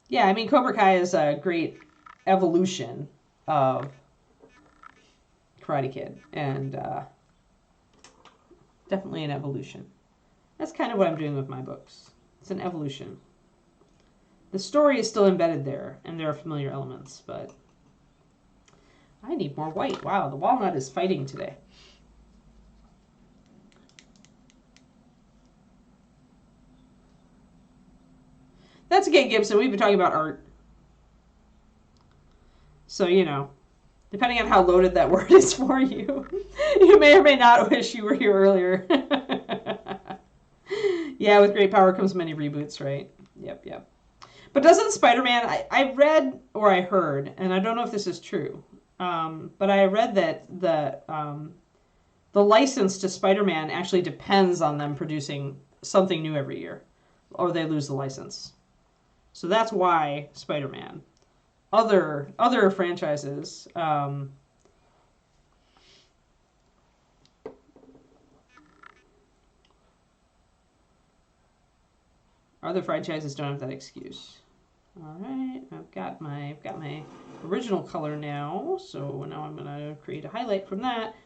Speaker 1: Yeah, I mean, Cobra Kai is a great evolution of Karate Kid, and definitely an evolution. That's kind of what I'm doing with my books. It's an evolution. The story is still embedded there, and there are familiar elements, but I need more white. Wow, the walnut is fighting today. That's okay, Gibson. We've been talking about art. So, you know, depending on how loaded that word is for you, you may or may not wish you were here earlier. Yeah, with great power comes many reboots, right? Yep. But doesn't Spider-Man, I read or I heard, and I don't know if this is true, but I read that the license to Spider-Man actually depends on them producing something new every year, or they lose the license. So that's why Spider-Man. Other franchises, other franchises don't have that excuse. All right, I've got my original color now, so now I'm gonna create a highlight from that.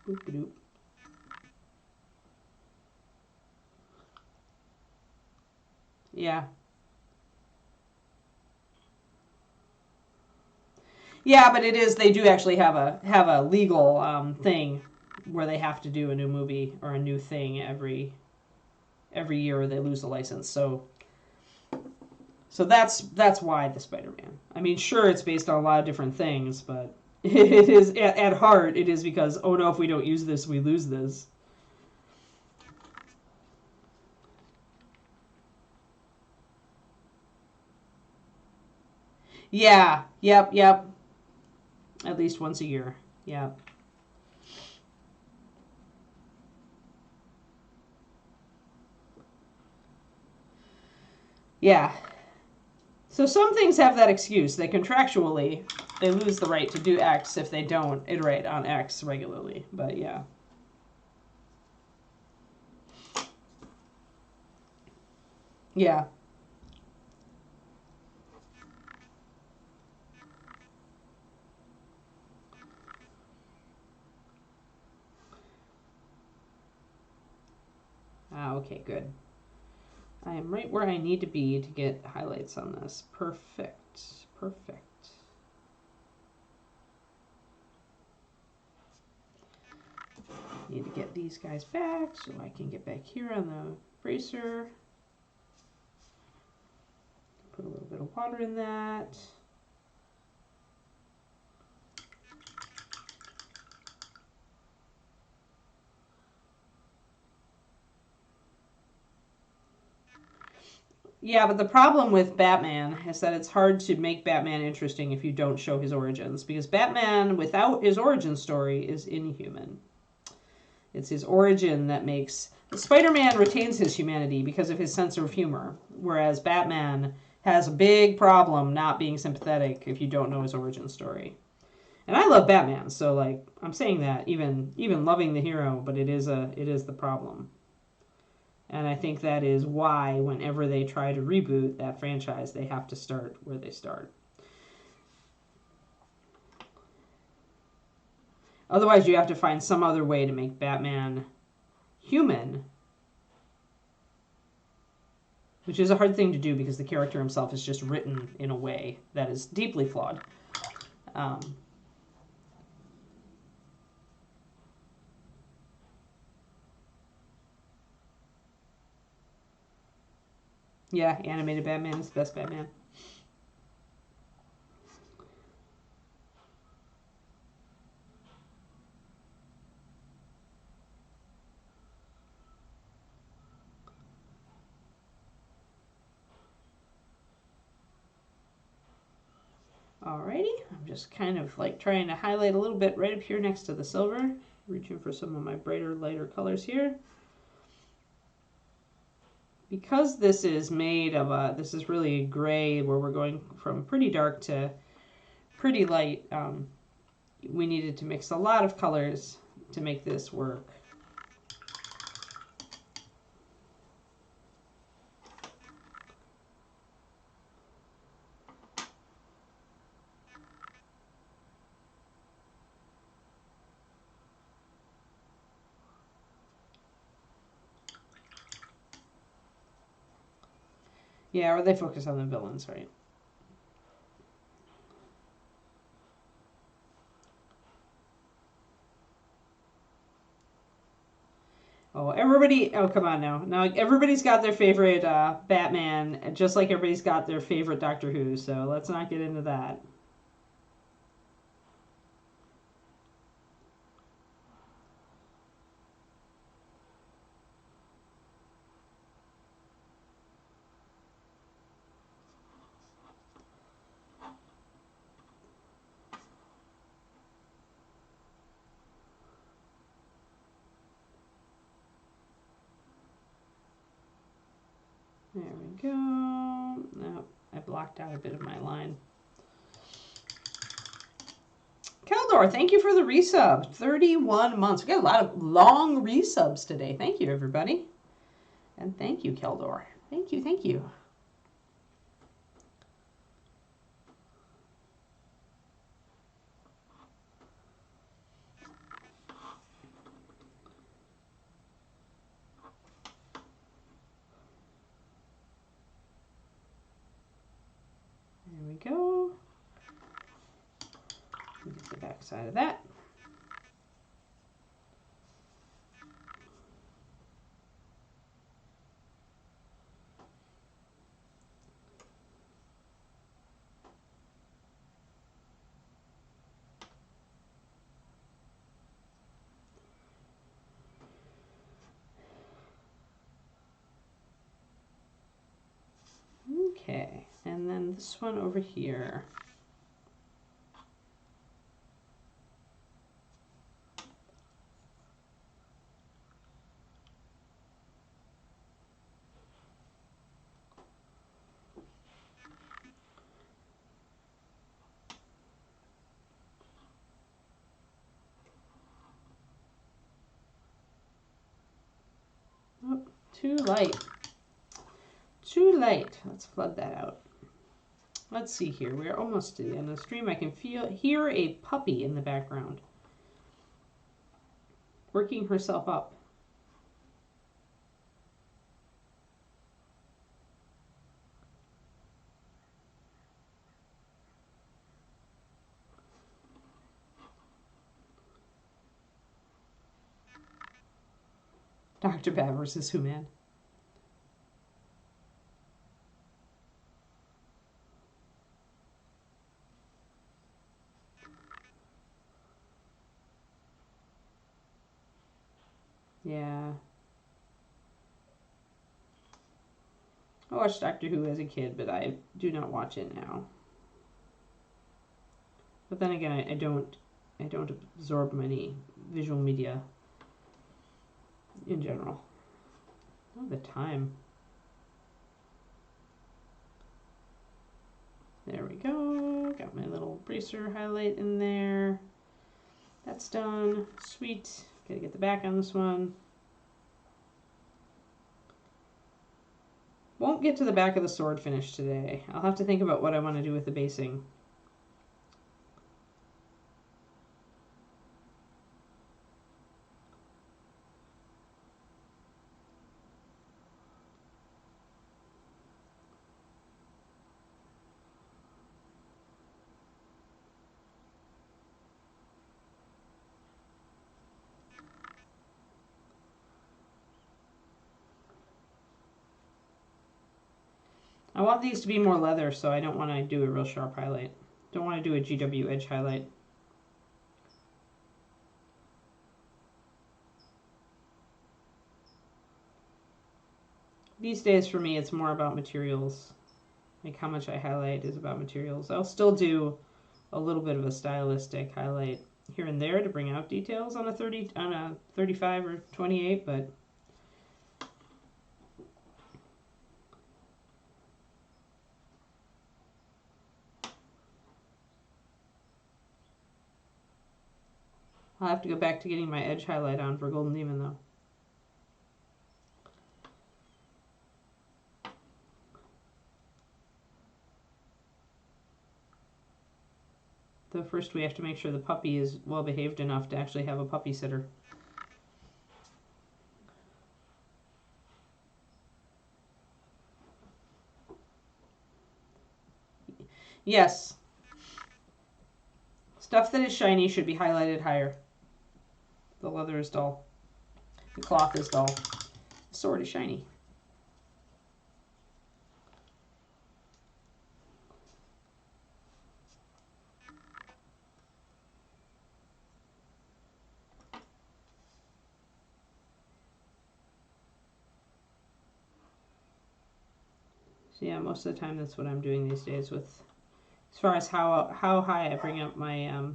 Speaker 1: Boop-a-doop. Yeah. Yeah, but it is. They do actually have a legal thing where they have to do a new movie or a new thing every year, or they lose the license. So that's why the Spider-Man. I mean, sure, it's based on a lot of different things, but it is at heart it is because, oh no, if we don't use this, we lose this. Yeah. Yep. At least once a year. Yeah. Yeah. So some things have that excuse. They contractually, they lose the right to do X if they don't iterate on X regularly. But yeah. Yeah. Ah, okay, good. I am right where I need to be to get highlights on this. Perfect. Need to get these guys back so I can get back here on the bracer. Put a little bit of water in that. Yeah, but the problem with Batman is that it's hard to make Batman interesting if you don't show his origins, because Batman without his origin story is inhuman. It's his origin that makes... Spider-Man retains his humanity because of his sense of humor, whereas Batman has a big problem not being sympathetic if you don't know his origin story. And I love Batman, so like I'm saying that even loving the hero, but it is the problem. And I think that is why whenever they try to reboot that franchise, they have to start where they start. Otherwise, you have to find some other way to make Batman human, which is a hard thing to do because the character himself is just written in a way that is deeply flawed. Yeah, animated Batman is the best Batman. Alrighty, I'm just kind of like trying to highlight a little bit right up here next to the silver. Reaching for some of my brighter, lighter colors here. Because this is made of a, this is really gray where we're going from pretty dark to pretty light, we needed to mix a lot of colors to make this work. Yeah, or they focus on the villains, right? Oh, everybody, oh, come on now. Now, everybody's got their favorite Batman, just like everybody's got their favorite Doctor Who, so let's not get into that. There we go. No, I blocked out a bit of my line. Keldor, thank you for the resub. 31 months. We got a lot of long resubs today. Thank you, everybody. And thank you, Keldor. Thank you, thank you. There we go. Get the back side of that. Okay, and then this one over here. Oh, too light. Too light. Let's flood that out. Let's see here. We're almost to the end of the stream. I can hear a puppy in the background. Working herself up. Dr. Bat versus Who-Man. Yeah. I watched Doctor Who as a kid, but I do not watch it now. But then again, I don't absorb many visual media in general. Oh, the time. There we go. Got my little bracer highlight in there. That's done. Sweet. Gotta get the back on this one. Won't get to the back of the sword finish today. I'll have to think about what I want to do with the basing. I want these to be more leather, so I don't want to do a real sharp highlight. Don't want to do a GW edge highlight. These days for me, it's more about materials. Like how much I highlight is about materials. I'll still do a little bit of a stylistic highlight here and there to bring out details on a 35 or 28, but I'll have to go back to getting my edge highlight on for Golden Demon though. Though first we have to make sure the puppy is well behaved enough to actually have a puppy sitter. Yes. Stuff that is shiny should be highlighted higher. The leather is dull. The cloth is dull. The sword is shiny. So yeah, most of the time that's what I'm doing these days with, as far as how high I bring up my,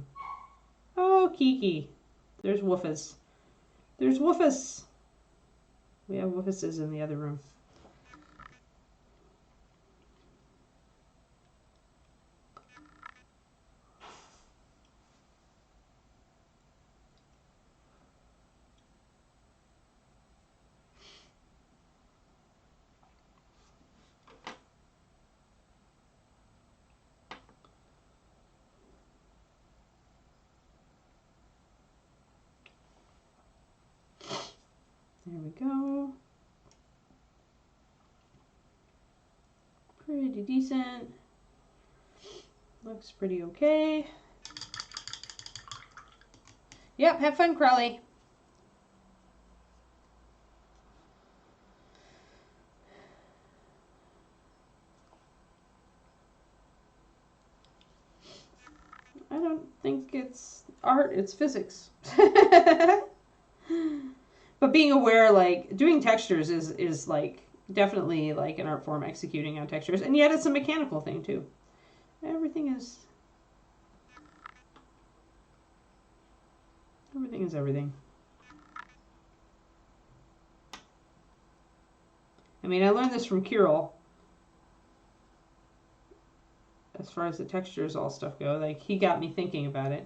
Speaker 1: oh, Kiki. There's Woofus. There's Woofus. We have Woofuses in the other room. There we go. Pretty decent. Looks pretty okay. Yep, have fun, Crowley. I don't think it's art, it's physics. But being aware, like, doing textures is like, definitely like an art form, executing on textures. And yet it's a mechanical thing, too. Everything is everything. I mean, I learned this from Kirill. As far as the textures, all stuff go. Like, he got me thinking about it.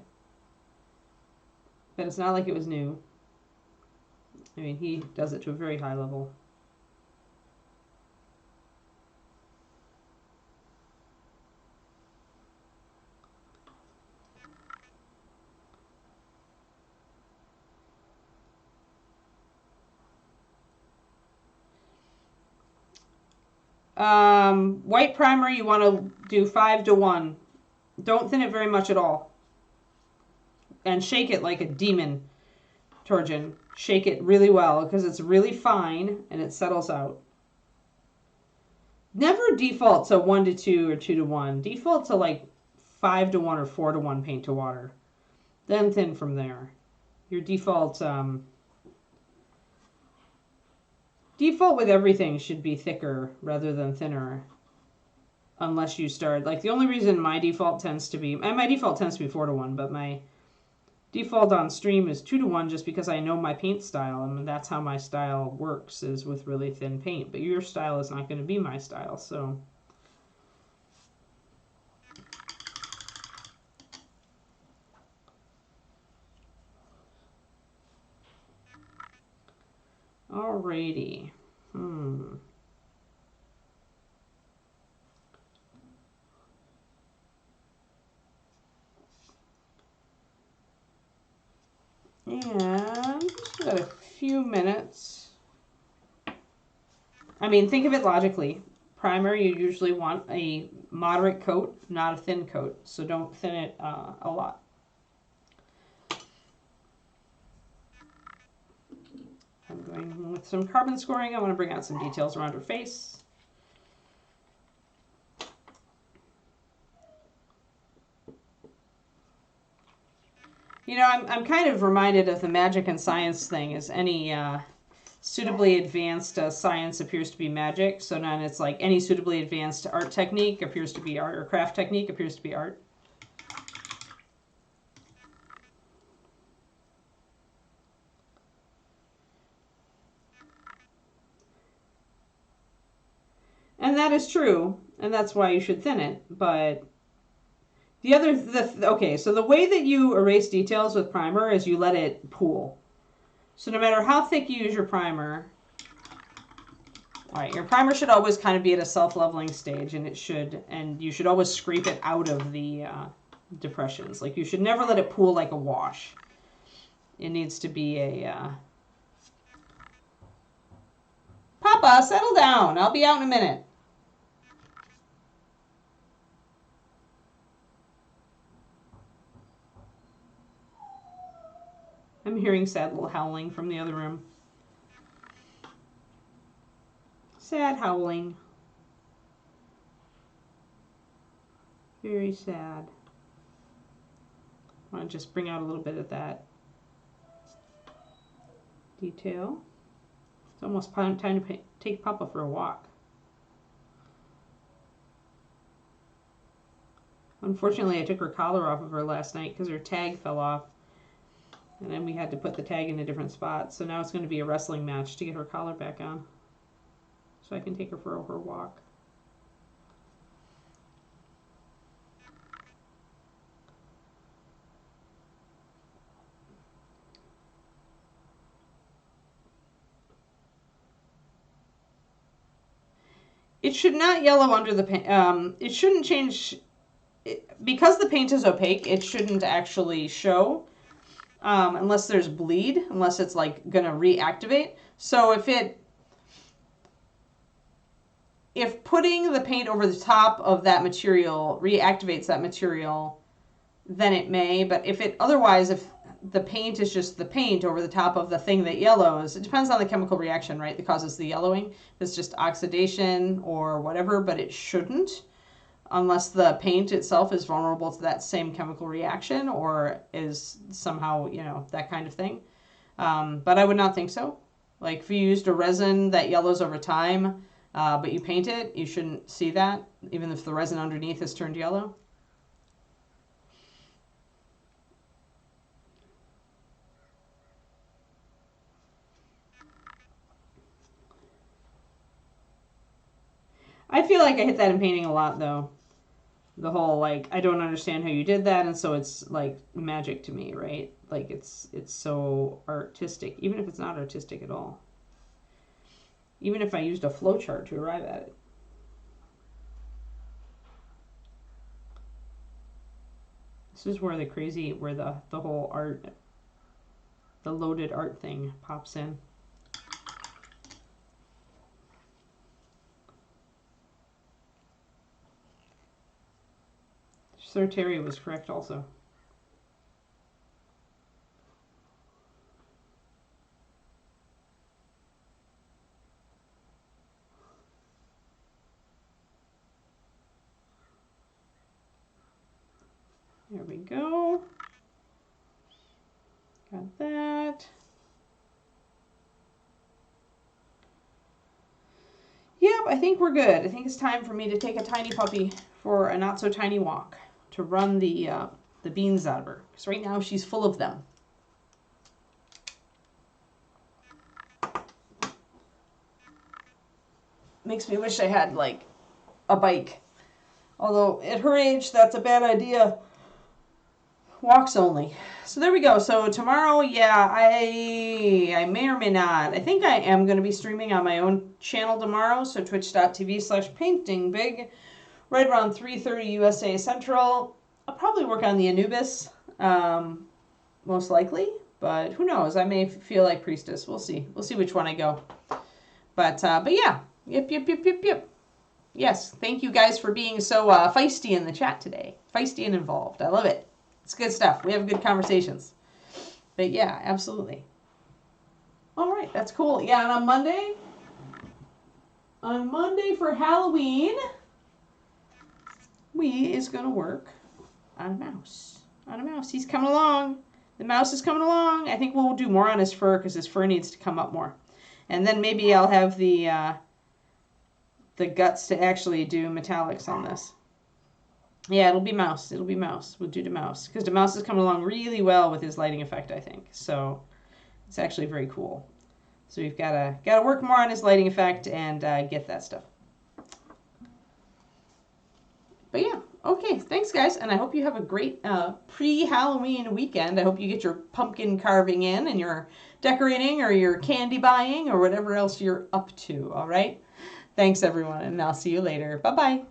Speaker 1: But it's not like it was new. I mean, he does it to a very high level. White primer, you want to do 5:1. Don't thin it very much at all. And shake it like a demon, Turvyn. Shake it really well because it's really fine and it settles out. Never default to 1:2 or 2:1. Default to like 5:1 or 4:1 paint to water. Then thin from there. Your default Default with everything should be thicker rather than thinner. Unless you start, like the only reason my default tends to be, and my default tends to be 4:1, but my default on stream is 2:1 just because I know my paint style, and that's how my style works, is with really thin paint. But your style is not going to be my style, so. Alrighty. And just got a few minutes. I mean, think of it logically. Primer, you usually want a moderate coat, not a thin coat. So don't thin it a lot. I'm going with some carbon scoring. I want to bring out some details around her face. You know, I'm kind of reminded of the magic and science thing, is any suitably advanced science appears to be magic. So then it's like any suitably advanced art technique appears to be art, or craft technique appears to be art. And that is true, and that's why you should thin it. But okay, so the way that you erase details with primer is you let it pool. So no matter how thick you use your primer, all right, your primer should always kind of be at a self-leveling stage, and you should always scrape it out of the depressions. Like, you should never let it pool like a wash. It needs to be a Papa, settle down. I'll be out in a minute. I'm hearing sad little howling from the other room. Sad howling. Very sad. I want to just bring out a little bit of that detail. It's almost time to take Papa for a walk. Unfortunately, I took her collar off of her last night because her tag fell off. And then we had to put the tag in a different spot. So now it's going to be a wrestling match to get her collar back on. So I can take her for her walk. It should not yellow under the paint. It shouldn't change. Because the paint is opaque, it shouldn't actually show. Unless there's bleed, unless it's like going to reactivate. So if putting the paint over the top of that material reactivates that material, then it may. But if the paint is just the paint over the top of the thing that yellows, it depends on the chemical reaction, right, that causes the yellowing. If it's just oxidation or whatever, but it shouldn't, unless the paint itself is vulnerable to that same chemical reaction or is somehow, that kind of thing. But I would not think so. Like, if you used a resin that yellows over time, but you paint it, you shouldn't see that, even if the resin underneath has turned yellow. I feel like I hit that in painting a lot, though. The whole, like, I don't understand how you did that, and so it's, like, magic to me, right? Like, it's so artistic, even if it's not artistic at all. Even if I used a flowchart to arrive at it. This is where the whole art, the loaded art thing pops in. Sir Terry was correct also. There we go. Got that. I think we're good. I think it's time for me to take a tiny puppy for a not so tiny walk to run the beans out of her. Because right now she's full of them. Makes me wish I had like a bike. Although at her age, that's a bad idea. Walks only. So there we go. So tomorrow, yeah, I may or may not. I think I am going to be streaming on my own channel tomorrow. So twitch.tv/paintingbig, right around 3:30 USA Central. I'll probably work on the Anubis, most likely. But who knows? I may feel like Priestess. We'll see. We'll see which one I go. But yeah. Yep. Yes, thank you guys for being so feisty in the chat today. Feisty and involved. I love it. It's good stuff. We have good conversations. But yeah, absolutely. All right, that's cool. Yeah, and on Monday for Halloween, we is going to work on a mouse. He's coming along. The mouse is coming along. I think we'll do more on his fur because his fur needs to come up more. And then maybe I'll have the guts to actually do metallics on this. Yeah, it'll be mouse. We'll do the mouse. Because the mouse is coming along really well with his lighting effect, I think. So it's actually very cool. So we've got to work more on his lighting effect and get that stuff. But yeah, okay. Thanks, guys. And I hope you have a great pre-Halloween weekend. I hope you get your pumpkin carving in and your decorating or your candy buying or whatever else you're up to, all right? Thanks, everyone, and I'll see you later. Bye-bye.